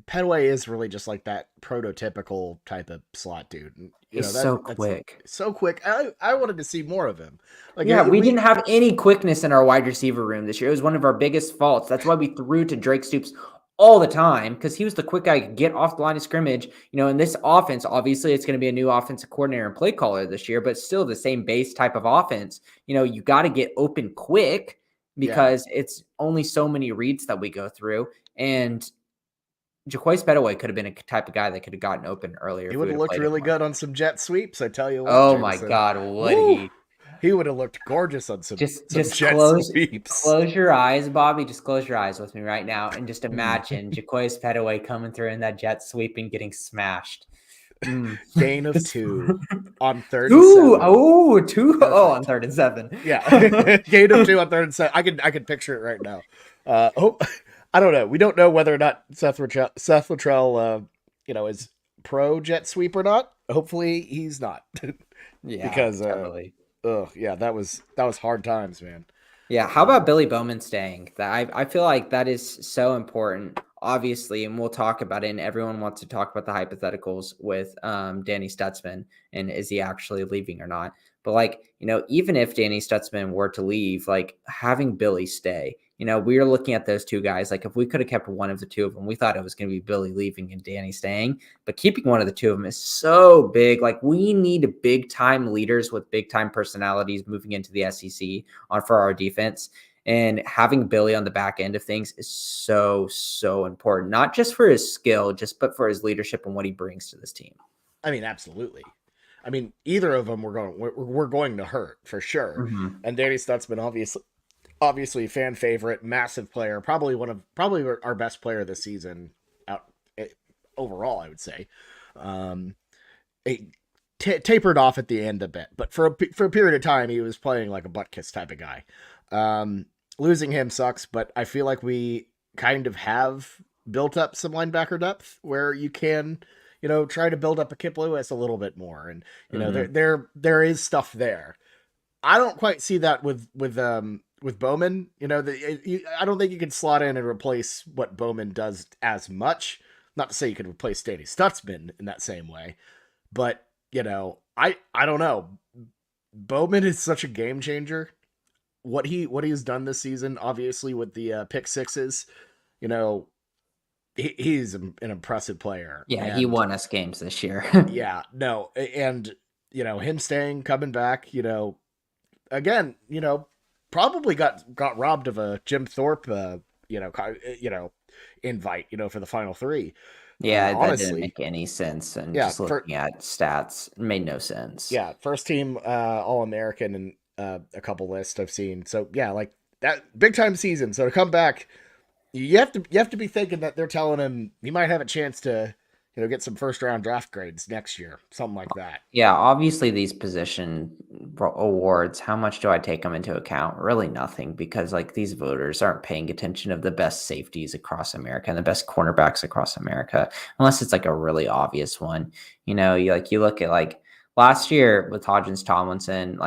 [SPEAKER 1] Petway is really just like that prototypical type of slot dude. And,
[SPEAKER 2] He's so
[SPEAKER 1] that's
[SPEAKER 2] quick.
[SPEAKER 1] so quick. I wanted to see more of him. Like
[SPEAKER 2] Yeah, we didn't have any quickness in our wide receiver room this year. It was one of our biggest faults. That's why we threw to Drake Stoops all the time, because he was the quick guy who could get off the line of scrimmage. In this offense, obviously it's going to be a new offensive coordinator and play caller this year, but still the same base type of offense. You got to get open quick because it's only so many reads that we go through. And Jaquace Petaway could have been a type of guy that could have gotten open earlier.
[SPEAKER 1] He would have looked really good on some jet sweeps. I tell you what.
[SPEAKER 2] Oh
[SPEAKER 1] Jamison.
[SPEAKER 2] my God, would he?
[SPEAKER 1] He would have looked gorgeous on some
[SPEAKER 2] just
[SPEAKER 1] jet sweeps.
[SPEAKER 2] Close your eyes, Bobby. Just close your eyes with me right now, and just imagine Jaquace Petaway coming through in that jet sweep and getting smashed.
[SPEAKER 1] Gain of 2 on 3rd
[SPEAKER 2] and
[SPEAKER 1] 7.
[SPEAKER 2] 2. Perfect. Oh, on 3rd and 7.
[SPEAKER 1] Yeah, gain of 2 on 3rd and 7. I can picture it right now. I don't know. We don't know whether or not Seth Luttrell, is pro jet sweep or not. Hopefully, he's not.
[SPEAKER 2] Yeah,
[SPEAKER 1] because
[SPEAKER 2] totally.
[SPEAKER 1] That was hard times, man.
[SPEAKER 2] Yeah, how about Billy Bowman staying? I feel like that is so important, obviously, and we'll talk about it. And everyone wants to talk about the hypotheticals with Danny Stutzman and is he actually leaving or not? But even if Danny Stutzman were to leave, having Billy stay, we are looking at those two guys. If we could have kept one of the two of them, we thought it was going to be Billy leaving and Danny staying. But keeping one of the two of them is so big. We need big time leaders with big time personalities moving into the SEC for our defense. And having Billy on the back end of things is so, so important, not just for his skill, but for his leadership and what he brings to this team.
[SPEAKER 1] I mean, absolutely. I mean, either of them we're going to hurt for sure.
[SPEAKER 2] Mm-hmm.
[SPEAKER 1] And Danny Stutzman, obviously fan favorite, massive player, probably our best player this season overall, I would say. Tapered off at the end a bit, but for a period of time, he was playing like a butt kiss type of guy. Losing him sucks, but I feel like we kind of have built up some linebacker depth where you can, try to build up a Kip Lewis a little bit more. And, there is stuff there. I don't quite see that with Bowman. I don't think you can slot in and replace what Bowman does as much. Not to say you could replace Danny Stutzman in that same way, but I don't know. Bowman is such a game changer. What he's done this season, obviously with the pick sixes, he's an impressive player.
[SPEAKER 2] Yeah, he won us games this year.
[SPEAKER 1] Yeah, no, and him staying, coming back, again, probably got robbed of a Jim Thorpe, invite, for the final 3.
[SPEAKER 2] Yeah, that didn't make any sense. And just looking at stats, it made no sense.
[SPEAKER 1] Yeah, first team All-American and a couple lists I've seen. So yeah, that big time season. So to come back, you have to be thinking that they're telling him he might have a chance to get some first round draft grades next year, something like that.
[SPEAKER 2] Yeah, obviously these position awards, how much do I take them into account? Really nothing, because these voters aren't paying attention of the best safeties across America and the best cornerbacks across America, unless it's a really obvious one. You look at last year with Hodgins Tomlinson,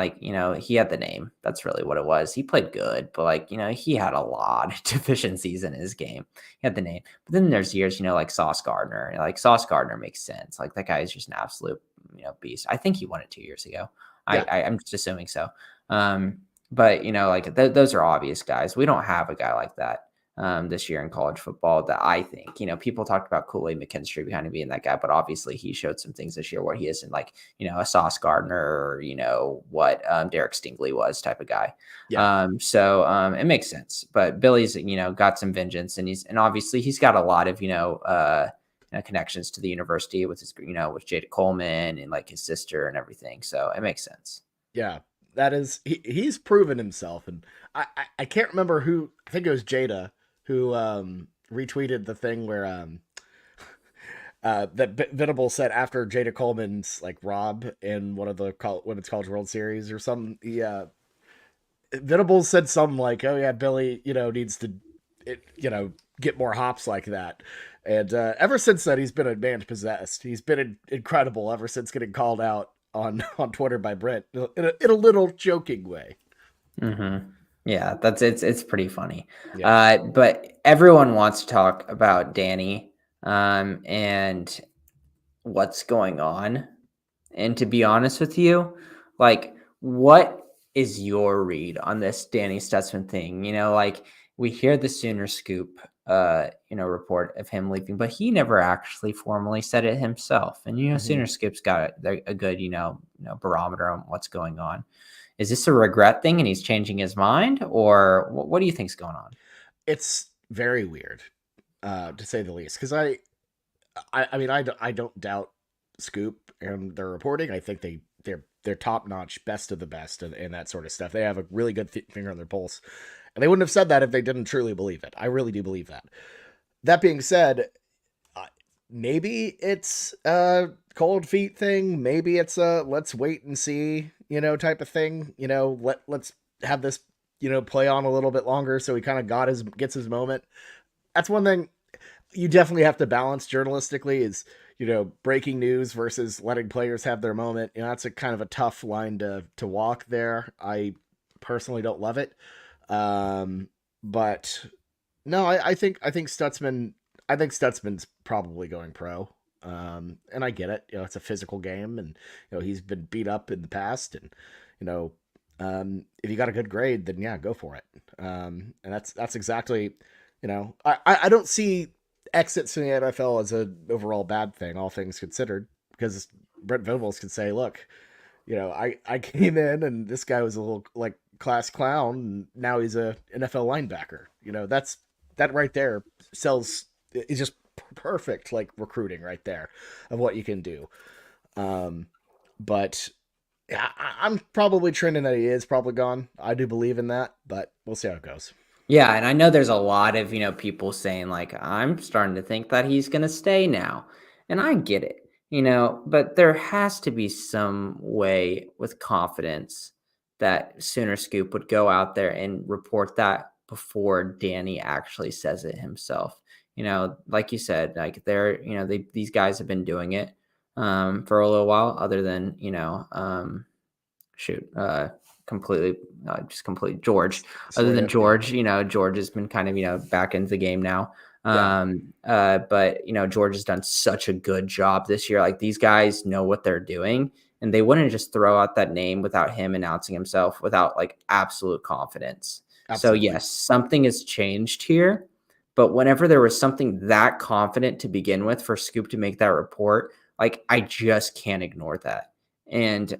[SPEAKER 2] he had the name. That's really what it was. He played good, but he had a lot of deficiencies in his game. He had the name. But then there's years, like Sauce Gardner. Sauce Gardner makes sense. That guy is just an absolute, beast. I think he won it 2 years ago. Yeah. I'm just assuming so. But those are obvious guys. We don't have a guy like that this year in college football that I think, people talked about Kool-Aid McKinstry behind him being that guy, but obviously he showed some things this year where he isn't a Sauce Gardner or, what Derek Stingley was type of guy. Yeah. So it makes sense, but Billy's, got some vengeance and obviously he's got a lot of, connections to the university with his, with Jada Coleman and his sister and everything. So it makes sense.
[SPEAKER 1] Yeah, that is, he's proven himself. And I can't remember who, I think it was Jada, who retweeted the thing where that Venable said after Jada Coleman's rob in one of the Women's College World Series or something. Venable said something oh yeah, Billy needs to get more hops like that. And ever since then, he's been a man possessed. He's been incredible ever since getting called out on on Twitter by Brent in a little joking way.
[SPEAKER 2] Mm-hmm. Yeah, it's pretty funny.
[SPEAKER 1] Yeah.
[SPEAKER 2] But everyone wants to talk about Danny and what's going on. And to be honest with you, like, what is your read on this Danny Stutzman thing? Like, we hear the Sooner scoop, report of him leaving, but he never actually formally said it himself. And
[SPEAKER 1] Hmm.
[SPEAKER 2] Sooner scoop's got a good, barometer on what's going on. Is this a regret thing and he's changing his mind, or what do you think's going on?
[SPEAKER 1] It's very weird, to say the least, because I mean, I don't doubt Scoop and their reporting. I think they're top notch, best of the best, and that sort of stuff. They have a really good finger on their pulse, and they wouldn't have said that if they didn't truly believe it. I really do believe that. That being said, uh, maybe it's a cold feet thing. Maybe it's a let's wait and see, type of thing. Let's have this, play on a little bit longer so he kind of gets his moment. That's one thing you definitely have to balance journalistically is, breaking news versus letting players have their moment. That's a kind of a tough line to walk there. I personally don't love it. But no, I think Stutzman's probably going pro. And I get it. It's a physical game, and he's been beat up in the past, and you know, if you got a good grade, then yeah, go for it. And that's exactly, I don't see exits in the NFL as an overall bad thing, all things considered, because Brent Venables could say, look, I came in and this guy was a little like class clown, and now he's a NFL linebacker. That right there sells is just perfect like recruiting right there of what you can do. Um, but yeah, I'm probably trending that he is probably gone. I do believe in that, but we'll see how it goes.
[SPEAKER 2] Yeah, and I know there's a lot of, people saying like I'm starting to think that he's going to stay now. And I get it, but there has to be some way with confidence that Sooner Scoop would go out there and report that before Danny actually says it himself. Like you said, like these guys have been doing it for a little while other than, shoot, completely, just complete George. Other than
[SPEAKER 1] Sawyer, yeah,
[SPEAKER 2] George, George has been kind of, back into the game now.
[SPEAKER 1] yeah,
[SPEAKER 2] But George has done such a good job this year. Like, these guys know what they're doing, and they wouldn't just throw out that name without him announcing himself without like absolute confidence. So
[SPEAKER 1] absolutely.
[SPEAKER 2] yes, something has changed here. But whenever there was something that confident to begin with for Scoop to make that report, like, I just can't ignore that. And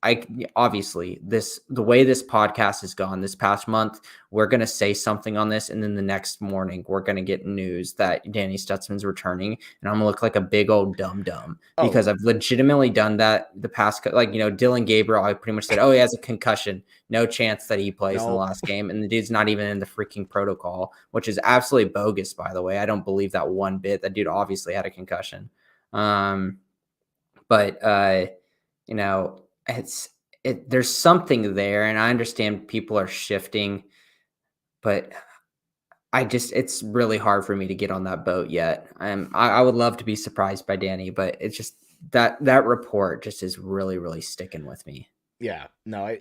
[SPEAKER 2] I obviously, the way this podcast has gone this past month, we're gonna say something on this, and then the next morning we're gonna get news that Danny Stutzman's returning, and I'm gonna look like a big old dum dum
[SPEAKER 1] Oh
[SPEAKER 2] because I've legitimately done that the past. Like, Dylan Gabriel, I pretty much said, oh, he has a concussion, no chance that he plays in the
[SPEAKER 1] no,
[SPEAKER 2] last game, and the dude's not even in the freaking protocol, which is absolutely bogus, by the way. I don't believe that one bit. That dude obviously had a concussion. But you know, there's something there, and I understand people are shifting, but it's really hard for me to get on that boat yet. I would love to be surprised by Danny, but it's just that report just is really, really sticking with me.
[SPEAKER 1] yeah, no, I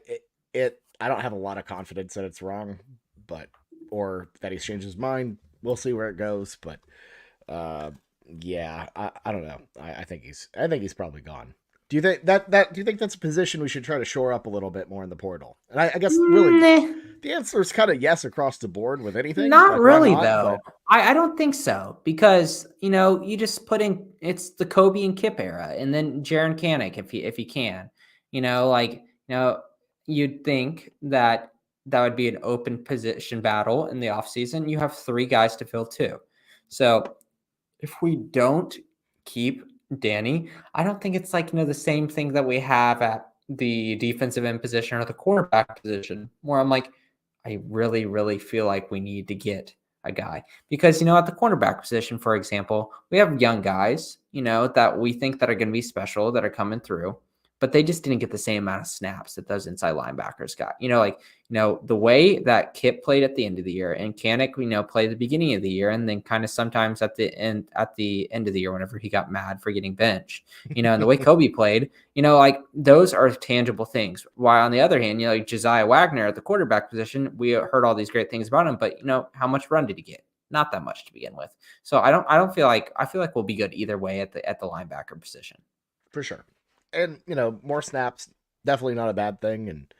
[SPEAKER 1] don't have a lot of confidence that it's wrong, but or that he's changed his mind. We'll see where it goes, but uh, yeah, I don't know. I think he's probably gone. Do you think do you think that's a position we should try to shore up a little bit more in the portal? And I guess really
[SPEAKER 2] Nah.
[SPEAKER 1] the answer is kind of yes across the board with anything.
[SPEAKER 2] Not
[SPEAKER 1] Like why
[SPEAKER 2] really,
[SPEAKER 1] not?
[SPEAKER 2] though.
[SPEAKER 1] But
[SPEAKER 2] I don't think so because you just put in it's the Kobe and Kip era, and then Jaron Kanik if he can, like you'd think that that would be an open position battle in the offseason. You have three guys to fill two, so if we don't keep Danny, I don't think it's like the same thing that we have at the defensive end position or the quarterback position, where I'm like, I really, really feel like we need to get a guy because at the cornerback position, for example, we have young guys, that we think that are going to be special that are coming through. but they just didn't get the same amount of snaps that those inside linebackers got. The way that Kip played at the end of the year and Kanik, played at the beginning of the year, and then kind of sometimes at the end of the year whenever he got mad for getting benched, and the way Kobe played, like those are tangible things. While on the other hand, like Josiah Wagner at the quarterback position, we heard all these great things about him, but how much run did he get? Not that much to begin with. So I feel like we'll be good either way at the linebacker position.
[SPEAKER 1] For sure. And, more snaps, definitely not a bad thing. And,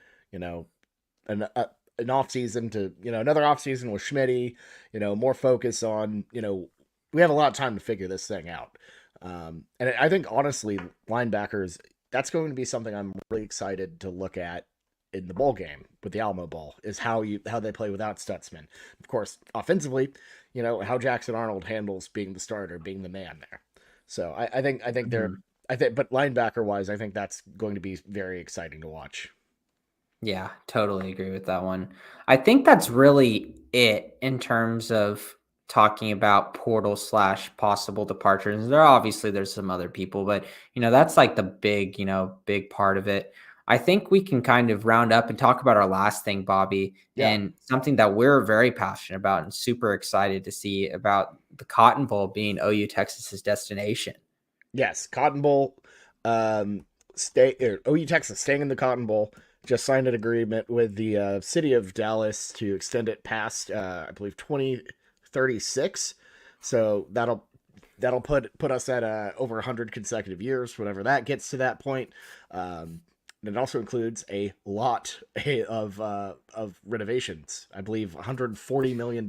[SPEAKER 1] an off season to, another off season with Schmitty, more focus on, we have a lot of time to figure this thing out. And I think honestly, linebackers, that's going to be something I'm really excited to look at in the bowl game with the Alamo Bowl, is how they play without Stutzman. Of course, offensively, how Jackson Arnold handles being the starter, being the man there. So I think but linebacker wise, I think that's going to be very exciting to watch.
[SPEAKER 2] Yeah, totally agree with that one. I think that's really it in terms of talking about portal / possible departures. There's some other people, but that's like the big part of it. I think we can kind of round up and talk about our last thing, Bobby, and something that we're very passionate about and super excited to see about the Cotton Bowl being OU Texas's destination.
[SPEAKER 1] Yes, Cotton Bowl, OU Texas staying in the Cotton Bowl. Just signed an agreement with the city of Dallas to extend it past, I believe, 2036. So that'll put us at over 100 consecutive years, whenever that gets to that point. And it also includes a lot of renovations. I believe $140 million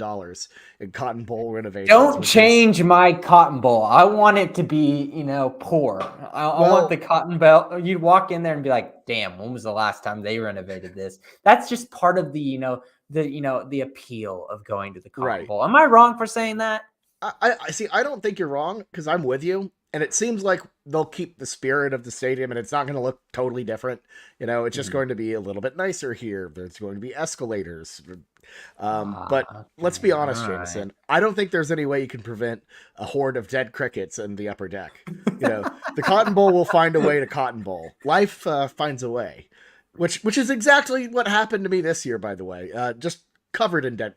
[SPEAKER 1] in Cotton Bowl renovations.
[SPEAKER 2] Don't change my Cotton Bowl. I want it to be, poor. I want the Cotton Bowl. You'd walk in there and be like, damn, when was the last time they renovated this? That's just part of the, the appeal of going to the Cotton Bowl. Am I wrong for saying that?
[SPEAKER 1] I see. I don't think you're wrong, because I'm with you. And it seems like they'll keep the spirit of the stadium, and it's not going to look totally different. It's just going to be a little bit nicer here. There's going to be escalators. But let's be honest, Jamison. I don't think there's any way you can prevent a horde of dead crickets in the upper deck. The Cotton Bowl will find a way to Cotton Bowl. Life finds a way, which is exactly what happened to me this year, by the way. Just covered in dead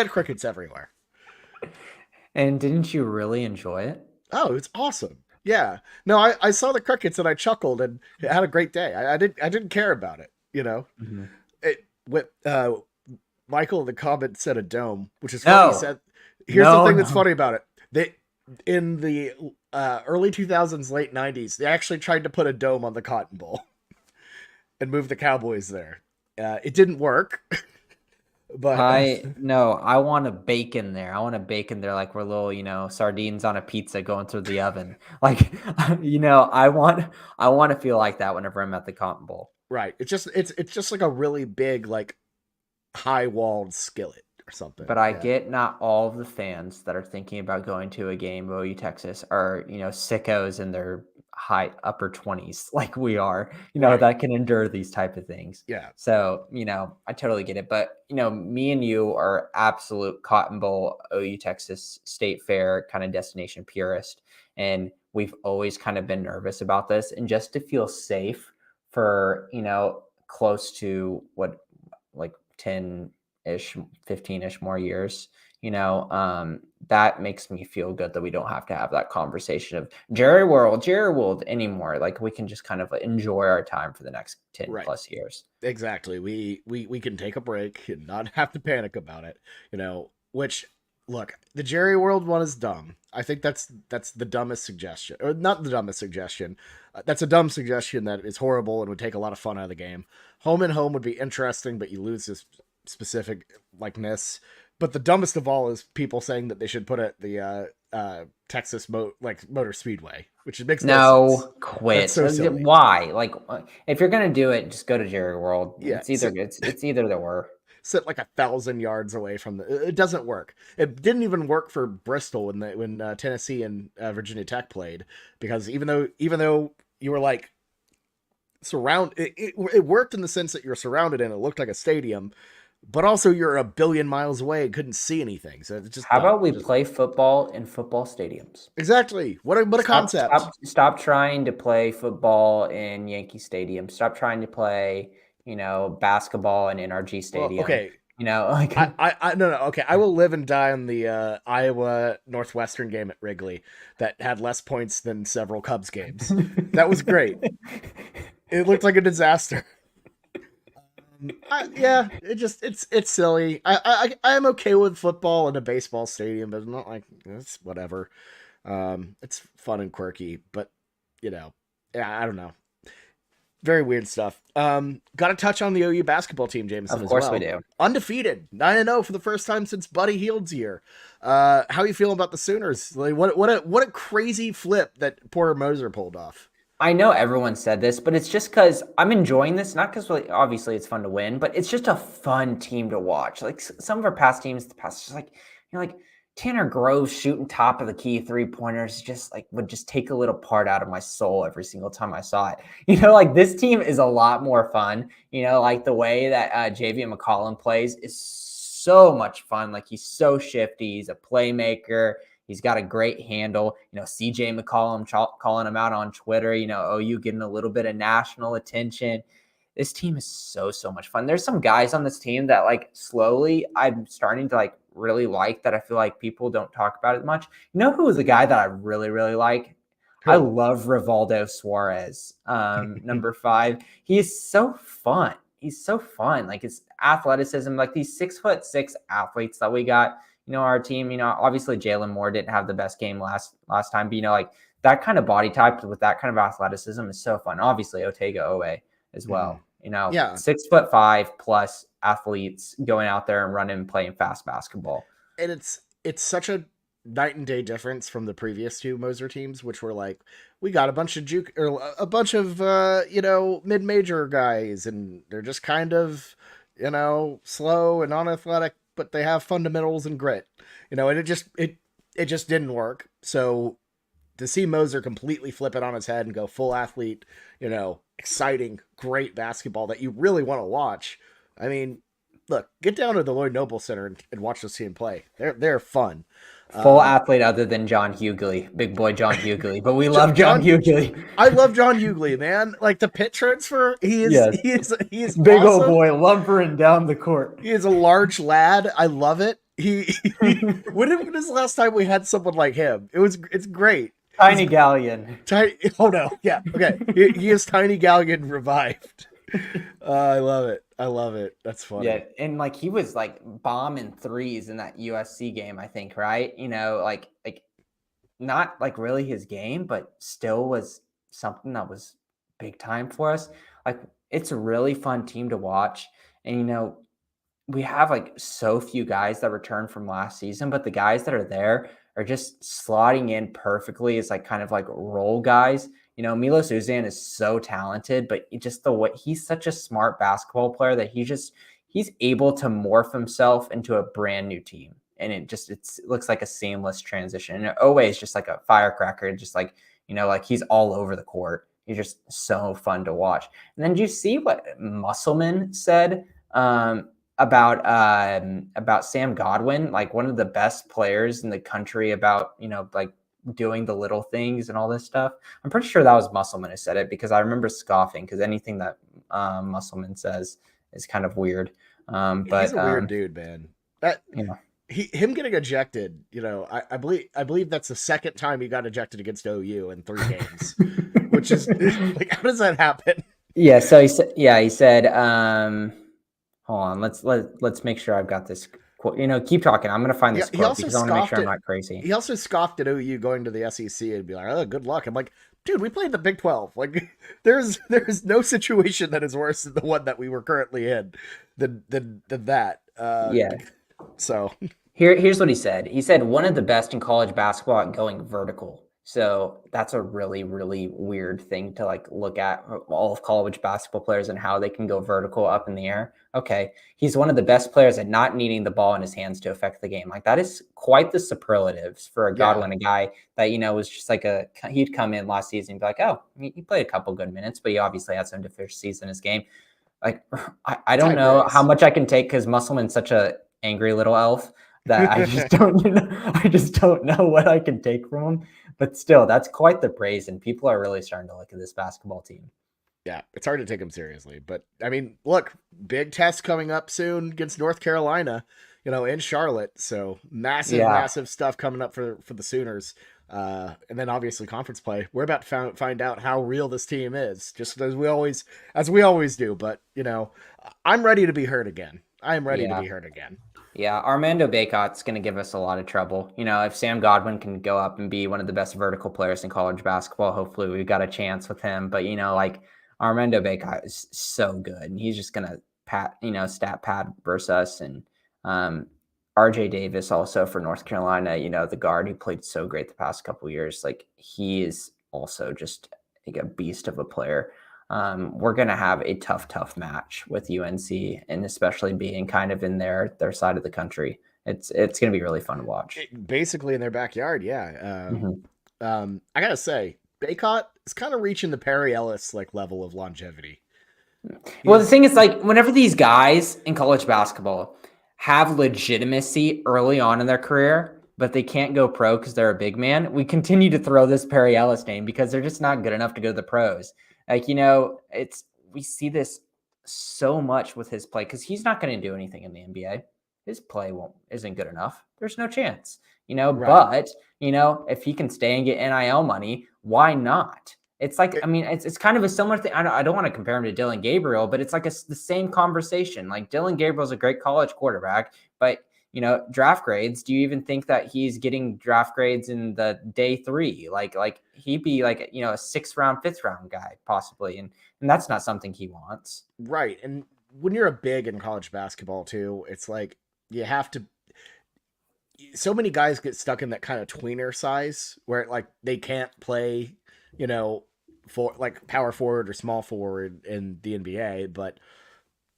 [SPEAKER 1] crickets everywhere.
[SPEAKER 2] And didn't you really enjoy it?
[SPEAKER 1] Oh, it's awesome. Yeah. No, I saw the crickets and I chuckled and had a great day. I didn't care about it,
[SPEAKER 2] Mm-hmm.
[SPEAKER 1] Michael in the comment said a dome, which is funny. He said, here's the thing that's funny about it. They, in the early 2000s, late 90s, they actually tried to put a dome on the Cotton Bowl and move the Cowboys there. It didn't work. But
[SPEAKER 2] I want a bacon there. I want a bacon there like we're little, sardines on a pizza going through the oven. Like, I want to feel like that whenever I'm at the Cotton Bowl.
[SPEAKER 1] Right. It's just like a really big, like, high-walled skillet or something.
[SPEAKER 2] But I get not all of the fans that are thinking about going to a game of OU Texas are, sickos in their high upper 20s like we are, that can endure these type of things.
[SPEAKER 1] Yeah.
[SPEAKER 2] So, I totally get it. But, me and you are absolute Cotton Bowl, OU Texas State Fair kind of destination purist. And we've always kind of been nervous about this. And just to feel safe for, close to what, like 10-ish, 15-ish more years, that makes me feel good that we don't have to have that conversation of Jerry World anymore. Like, we can just kind of enjoy our time for the next 10 plus years.
[SPEAKER 1] Exactly. We can take a break and not have to panic about it, which, look, the Jerry World one is dumb. I think that's the dumbest suggestion, or not the dumbest suggestion. That's a dumb suggestion that is horrible and would take a lot of fun out of the game. Home and home would be interesting, but you lose this specific likeness. But the dumbest of all is people saying that they should put it the Texas Motor Speedway, which makes no sense.
[SPEAKER 2] Quit. So why? Like, if you're gonna do it, just go to Jerry World. Yeah, it's either the or.
[SPEAKER 1] Sit like 1,000 yards away from it doesn't work. It didn't even work for Bristol when Tennessee and Virginia Tech played, because even though you were like it worked in the sense that you're surrounded and it looked like a stadium. but also you're a billion miles away and couldn't see anything. So it's just
[SPEAKER 2] How
[SPEAKER 1] dumb.
[SPEAKER 2] about we
[SPEAKER 1] Just
[SPEAKER 2] play football in football stadiums?
[SPEAKER 1] exactly. What a
[SPEAKER 2] Stop,
[SPEAKER 1] concept.
[SPEAKER 2] stop, stop trying to play football in Yankee Stadium. Stop trying to play, basketball in NRG
[SPEAKER 1] Well,
[SPEAKER 2] Stadium.
[SPEAKER 1] okay.
[SPEAKER 2] Like
[SPEAKER 1] No. Okay, I will live and die on the Iowa Northwestern game at Wrigley that had less points than several Cubs games. That was great. It looked like a disaster. Yeah, it's silly. I am okay with football in a baseball stadium, but not like it's whatever. It's fun and quirky, but you know, yeah, I don't know. Very weird stuff. Got to touch on the OU basketball team, Jameson,
[SPEAKER 2] of
[SPEAKER 1] as
[SPEAKER 2] course we
[SPEAKER 1] well.
[SPEAKER 2] do.
[SPEAKER 1] Undefeated, 9-0 for the first time since Buddy Hield's year. How you feeling about the Sooners? Like, what a crazy flip that Porter Moser pulled off.
[SPEAKER 2] I know everyone said this, but it's just because I'm enjoying this. Not because obviously it's fun to win, but it's just a fun team to watch. Like some of our past teams, the past, just like Tanner Groves shooting top of the key 3-pointers, just like would just take a little part out of my soul every single time I saw it. Like this team is a lot more fun. Like the way that JV McCollum plays is so much fun. Like he's so shifty. He's a playmaker. He's got a great handle. CJ McCollum calling him out on Twitter. OU getting a little bit of national attention. This team is so much fun. There's some guys on this team that like slowly I'm starting to like really like that I feel like people don't talk about it much. Who is a guy that I really, really like? I
[SPEAKER 1] Who?
[SPEAKER 2] love Rivaldo Suarez, number 5. He is so fun. He's so fun. Like his athleticism, like these 6'6" athletes that we got. Our team, obviously Jalen Moore didn't have the best game last time, but like that kind of body type with that kind of athleticism is so fun. Obviously Otega Owe as
[SPEAKER 1] Mm-hmm.
[SPEAKER 2] well.
[SPEAKER 1] Yeah,
[SPEAKER 2] 6'5" plus athletes going out there and running and playing fast basketball.
[SPEAKER 1] and it's such a night and day difference from the previous two Moser teams, which were like we got a bunch of juke or a bunch of mid major guys, and they're just kind of slow and unathletic, but they have fundamentals and grit, and it just didn't work. So to see Moser completely flip it on his head and go full athlete, exciting, great basketball that you really want to watch. I mean, look, get down to the Lloyd Noble Center and watch this team play. They're fun.
[SPEAKER 2] Full athlete other than John Hughley, big boy John Hughley, but we love John
[SPEAKER 1] John
[SPEAKER 2] Hughley.
[SPEAKER 1] I love John Hughley, man. Like the pit transfer,
[SPEAKER 2] Yes.
[SPEAKER 1] he is
[SPEAKER 2] Big
[SPEAKER 1] awesome.
[SPEAKER 2] old boy lumbering down the court.
[SPEAKER 1] He is a large lad. I love it. When was the last time we had someone like him? It's great.
[SPEAKER 2] Tiny Galleon.
[SPEAKER 1] Tiny. Oh no, yeah, okay. He is Tiny Galligan revived. I love it. I love it. That's funny.
[SPEAKER 2] Yeah, and like he was like bombing threes in that USC game, I think, right? Like not like really his game, but still was something that was big time for us. Like it's a really fun team to watch, and we have like so few guys that returned from last season, but the guys that are there are just slotting in perfectly as like kind of like role guys. Milos Uzan is so talented, but just the way he's such a smart basketball player that he's able to morph himself into a brand new team. And it looks like a seamless transition. And Owe is just like a firecracker, just like, like he's all over the court. He's just so fun to watch. And then do you see what Musselman said about Sam Godwin, like one of the best players in the country, about like doing the little things and all this stuff? I'm pretty sure that was Musselman who said it, because I remember scoffing, because anything that Musselman says is kind of weird. But
[SPEAKER 1] he's a weird dude, man. That him getting ejected, I believe that's the second time he got ejected against OU in 3 games, which is like, how does that happen?
[SPEAKER 2] Yeah. So he said, hold on, let's make sure I've got this quote. Keep talking. I'm going to find this quote because I want to make sure I'm not crazy.
[SPEAKER 1] He also scoffed at OU going to the SEC and be like, "Oh, good luck." I'm like, dude, we played the Big 12. Like, there's no situation that is worse than the one that we were currently in than that.
[SPEAKER 2] Yeah.
[SPEAKER 1] So
[SPEAKER 2] here's what he said. He said one of the best in college basketball at going vertical. So that's a really, really weird thing to like look at, all of college basketball players and how they can go vertical up in the air. Okay. He's one of the best players at not needing the ball in his hands to affect the game. Like that is quite the superlatives for a Godwin, a guy that, was just like he'd come in last season and be like, oh, he played a couple good minutes, but he obviously had some deficiencies in his game. like I don't
[SPEAKER 1] Tight
[SPEAKER 2] know how
[SPEAKER 1] race.
[SPEAKER 2] much I can take because Musselman's such a angry little elf that I just don't I just don't know what I can take from him. But still, that's quite the praise, and people are really starting to look at this basketball team.
[SPEAKER 1] Yeah, it's hard to take him seriously, but I mean, look, big test coming up soon against North Carolina, in Charlotte. So massive,
[SPEAKER 2] Yeah,
[SPEAKER 1] massive stuff coming up for the Sooners. And then obviously conference play. We're about to find out how real this team is, just as we always do. But I'm ready to be hurt again. I am ready to
[SPEAKER 2] yeah.
[SPEAKER 1] be hurt again.
[SPEAKER 2] Yeah, Armando Bacot's going to give us a lot of trouble. If Sam Godwin can go up and be one of the best vertical players in college basketball, hopefully we've got a chance with him. But, like Armando Bacot is so good, and he's just going to stat pad versus us. And RJ Davis also for North Carolina, the guard who played so great the past couple of years. Like he is also just like a beast of a player. We're going to have a tough match with UNC, and especially being kind of in their side of the country. It's going to be really fun to watch.
[SPEAKER 1] Basically in their backyard, yeah.
[SPEAKER 2] Mhm.
[SPEAKER 1] I gotta say, Baycott is kind of reaching the Perry Ellis like level of longevity.
[SPEAKER 2] Well, the
[SPEAKER 1] He's
[SPEAKER 2] thing is, like, whenever these guys in college basketball have legitimacy early on in their career, but they can't go pro because they're a big man, we continue to throw this Perry Ellis name because they're just not good enough to go to the pros. Like, we see this so much with his play because he's not going to do anything in the NBA. His play isn't good enough. There's no chance,
[SPEAKER 1] right.
[SPEAKER 2] but if he can stay and get NIL money, why not? It's like, I mean, it's kind of a similar thing. I don't want to compare him to Dylan Gabriel, but it's like the same conversation. Like Dylan Gabriel's a great college quarterback, but draft grades. Do you even think that he's getting draft grades in the day 3? Like he'd be like a 6th round, 5th round guy possibly, and that's not something he wants.
[SPEAKER 1] Right. And when you're a big in college basketball too, it's like you have to so many guys get stuck in that kind of tweener size where like they can't play, you know, for like power forward or small forward in the NBA, but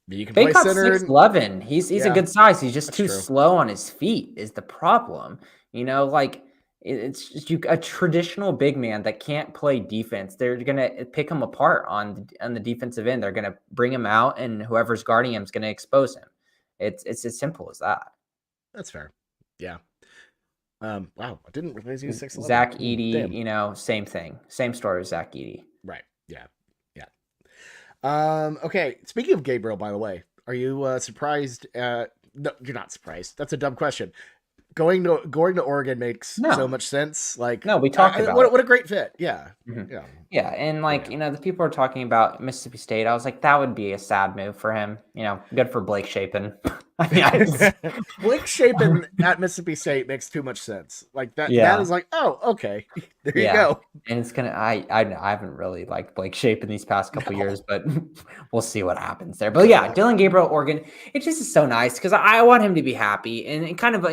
[SPEAKER 1] you can play
[SPEAKER 2] Baycot's
[SPEAKER 1] center and
[SPEAKER 2] 6'11". He's a
[SPEAKER 1] yeah,
[SPEAKER 2] good size. He's just
[SPEAKER 1] that's
[SPEAKER 2] too
[SPEAKER 1] true.
[SPEAKER 2] slow on his feet is the problem. Like it's just a traditional big man that can't play defense. They're gonna pick him apart on the defensive end. They're gonna bring him out, and whoever's guarding him is gonna expose him. It's as simple as that.
[SPEAKER 1] That's fair. Yeah. Wow, I didn't realize he was 6'11".
[SPEAKER 2] Zach Edey,
[SPEAKER 1] Damn.
[SPEAKER 2] same thing. Same story with Zach Edey.
[SPEAKER 1] Right. Yeah. Yeah. Okay, speaking of Gabriel, by the way, are you surprised no, you're not surprised. That's a dumb question. Going to Oregon makes so
[SPEAKER 2] No,
[SPEAKER 1] much sense. Like,
[SPEAKER 2] no, we talked about it.
[SPEAKER 1] what a great fit. Yeah,
[SPEAKER 2] Mhm.
[SPEAKER 1] yeah,
[SPEAKER 2] Yeah, and like,
[SPEAKER 1] yeah.
[SPEAKER 2] the people are talking about Mississippi State. I was like, that would be a sad move for him. Good for Blake Shapen. I mean, I just,
[SPEAKER 1] Blake Shapen at Mississippi State makes too much sense. Like that. That
[SPEAKER 2] yeah,
[SPEAKER 1] is like, oh, okay, there you
[SPEAKER 2] yeah,
[SPEAKER 1] go.
[SPEAKER 2] and it's gonna. I haven't really liked Blake Shapen these past couple
[SPEAKER 1] No,
[SPEAKER 2] years, but we'll see what happens there. But yeah, Dylan Gabriel, Oregon. It just is so nice because I want him to be happy, and it kind of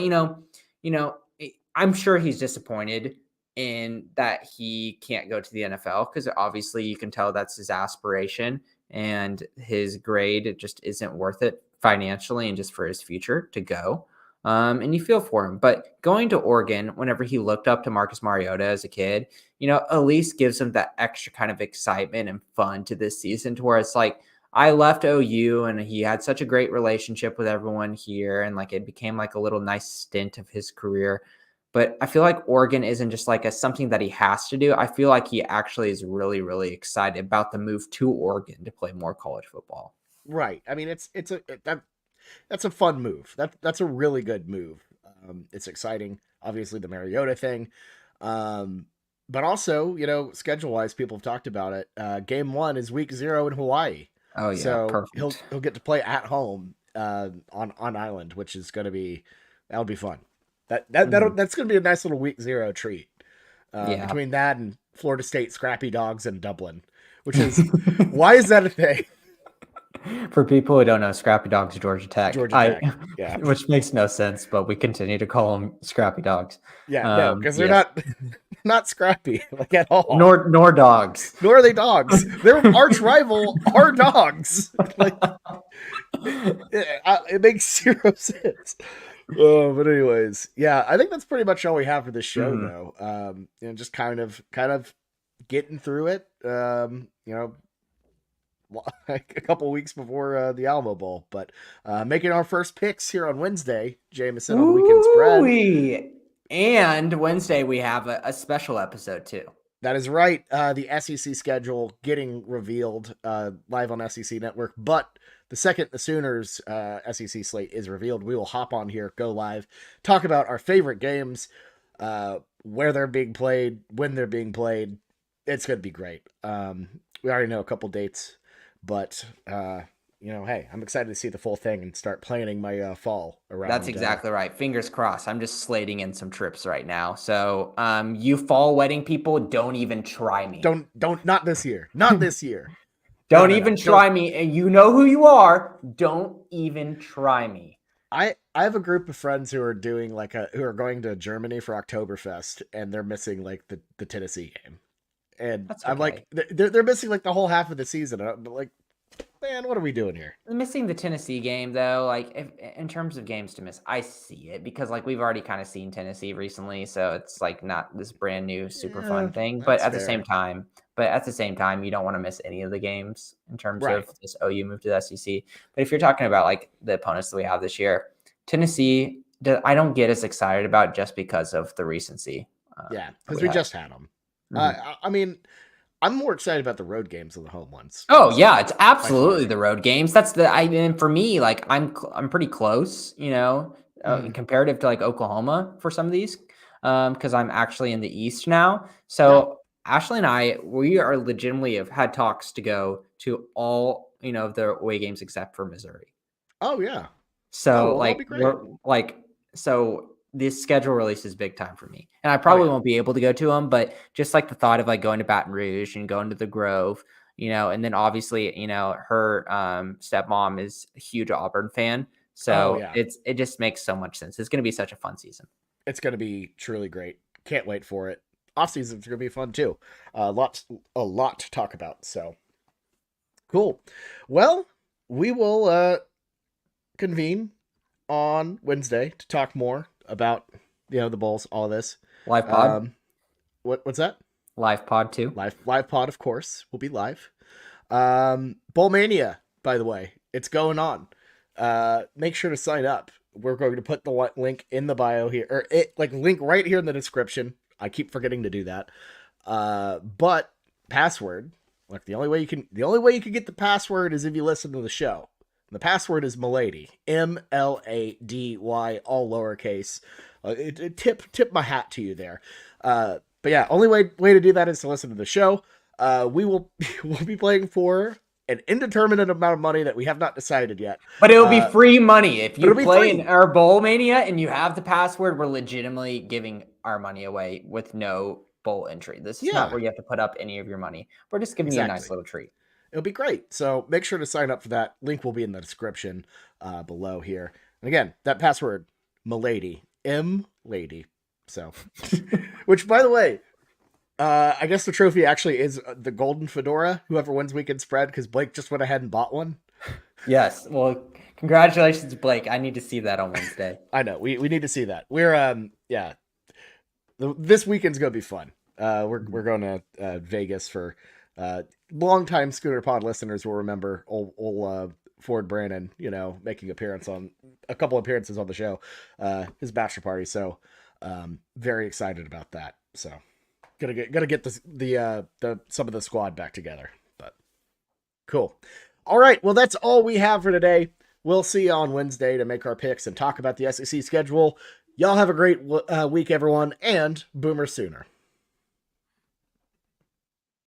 [SPEAKER 2] I'm sure he's disappointed in that he can't go to the NFL because obviously you can tell that's his aspiration and his grade it just isn't worth it financially and just for his future to go. And you feel for him, but going to Oregon, whenever he looked up to Marcus Mariota as a kid, at least gives him that extra kind of excitement and fun to this season to where it's like, I left OU and he had such a great relationship with everyone here. And like, it became like a little nice stint of his career. But I feel like Oregon isn't just like something that he has to do. I feel like he actually is really, really excited about the move to Oregon to play more college football.
[SPEAKER 1] right. I mean, that's a fun move. That's a really good move. It's exciting. Obviously, the Mariota thing. But also, schedule wise, people have talked about it. Game 1 is week 0 in Hawaii,
[SPEAKER 2] Oh yeah,
[SPEAKER 1] so he'll
[SPEAKER 2] perfect.
[SPEAKER 1] he'll get to play at home on island, which is gonna be that'll be fun.
[SPEAKER 2] Mhm.
[SPEAKER 1] That's gonna be a nice little week 0 treat.
[SPEAKER 2] Yeah.
[SPEAKER 1] Between that and Florida State Scrappy Dogs in Dublin, which is why is that a thing?
[SPEAKER 2] For people who don't know, Scrappy Dogs Georgia Tech.
[SPEAKER 1] Georgia Tech. Yeah.
[SPEAKER 2] Which makes no sense, but we continue to call them Scrappy Dogs.
[SPEAKER 1] Yeah, no, because they're
[SPEAKER 2] Yes,
[SPEAKER 1] not scrappy like at all.
[SPEAKER 2] nor dogs.
[SPEAKER 1] Nor are they dogs. Their arch rival are dogs. Like it makes zero sense. Oh, but anyways, yeah, I think that's pretty much all we have for this show,
[SPEAKER 2] Mhm.
[SPEAKER 1] though. Just kind of getting through it. like a couple weeks before the Alamo Bowl. But making our first picks here on Wednesday, Jamison on the weekend spread.
[SPEAKER 2] And Wednesday we have a special episode too.
[SPEAKER 1] That is right. The SEC schedule getting revealed live on SEC Network. But the second the Sooners SEC slate is revealed, we will hop on here, go live, talk about our favorite games, where they're being played, when they're being played. It's going to be great. We already know a couple dates, but hey, I'm excited to see the full thing and start planning my fall around.
[SPEAKER 2] That's exactly right. Fingers crossed. I'm just slating in some trips right now. So, you fall wedding people, don't even try me.
[SPEAKER 1] Not this year. Not this year.
[SPEAKER 2] Don't even try me. And you know who you are. Don't even try me.
[SPEAKER 1] I have a group of friends who are doing who are going to Germany for Oktoberfest, and they're missing like the Tennessee game. And okay. I'm like, they're missing like the whole half of the season. I'm like, man, what are we doing here?
[SPEAKER 2] Missing the Tennessee game, though, like in terms of games to miss, I see it because like we've already kind of seen Tennessee recently, so it's like not this brand new super fun thing. But at the same time, you don't want to miss any of the games in terms of this OU move to the SEC. But if you're talking about like the opponents that we have this year, Tennessee, I don't get as excited about just because of the recency.
[SPEAKER 1] Because we just had them. I mean, I'm more excited about the road games than the home ones.
[SPEAKER 2] Oh yeah, it's absolutely the road games. That's and for me, like I'm pretty close, comparative to like Oklahoma for some of these, because I'm actually in the East now. So Ashley and I, we are legitimately have had talks to go to all of the away games except for Missouri.
[SPEAKER 1] Oh yeah.
[SPEAKER 2] So this schedule release is big time for me. And I probably won't be able to go to them, but just like the thought of like going to Baton Rouge and going to the Grove, and then obviously, her stepmom is a huge Auburn fan. So it just makes so much sense. It's going to be such a fun season.
[SPEAKER 1] It's going to be truly great. Can't wait for it. Off season's going to be fun too. A lot to talk about. So cool. Well, we will convene on Wednesday to talk more about the bowls, all of this.
[SPEAKER 2] Live pod.
[SPEAKER 1] What's that?
[SPEAKER 2] Live pod too.
[SPEAKER 1] Live pod, of course, will be live. Bowl Mania, by the way, it's going on. Make sure to sign up. We're going to put the link in the bio here, or link right here in the description. I keep forgetting to do that. But password, like the only way you can get the password is if you listen to the show. The password is Milady, Mlady, all lowercase. Tip my hat to you there. But yeah, only way to do that is to listen to the show. We'll be playing for an indeterminate amount of money that we have not decided yet.
[SPEAKER 2] But it'll be free money. If you play in our Bowl Mania and you have the password, we're legitimately giving our money away with no bowl entry. This is not where you have to put up any of your money. We're just giving you a nice little treat.
[SPEAKER 1] It'll be great. So make sure to sign up for that. Link will be in the description below here. And again, that password, Milady, M-Lady. So, which by the way, I guess the trophy actually is the golden fedora, whoever wins weekend spread, because Blake just went ahead and bought one.
[SPEAKER 2] Yes. Well, congratulations, Blake. I need to see that on Wednesday.
[SPEAKER 1] I know. We need to see that. We're, this weekend's going to be fun. We're going to Vegas for... longtime Schooner Pod listeners will remember old Ford Brannon, making a couple appearances on the show, his bachelor party. So, very excited about that. So, gonna get the some of the squad back together. But cool. All right. Well, that's all we have for today. We'll see you on Wednesday to make our picks and talk about the SEC schedule. Y'all have a great week, everyone, and Boomer Sooner.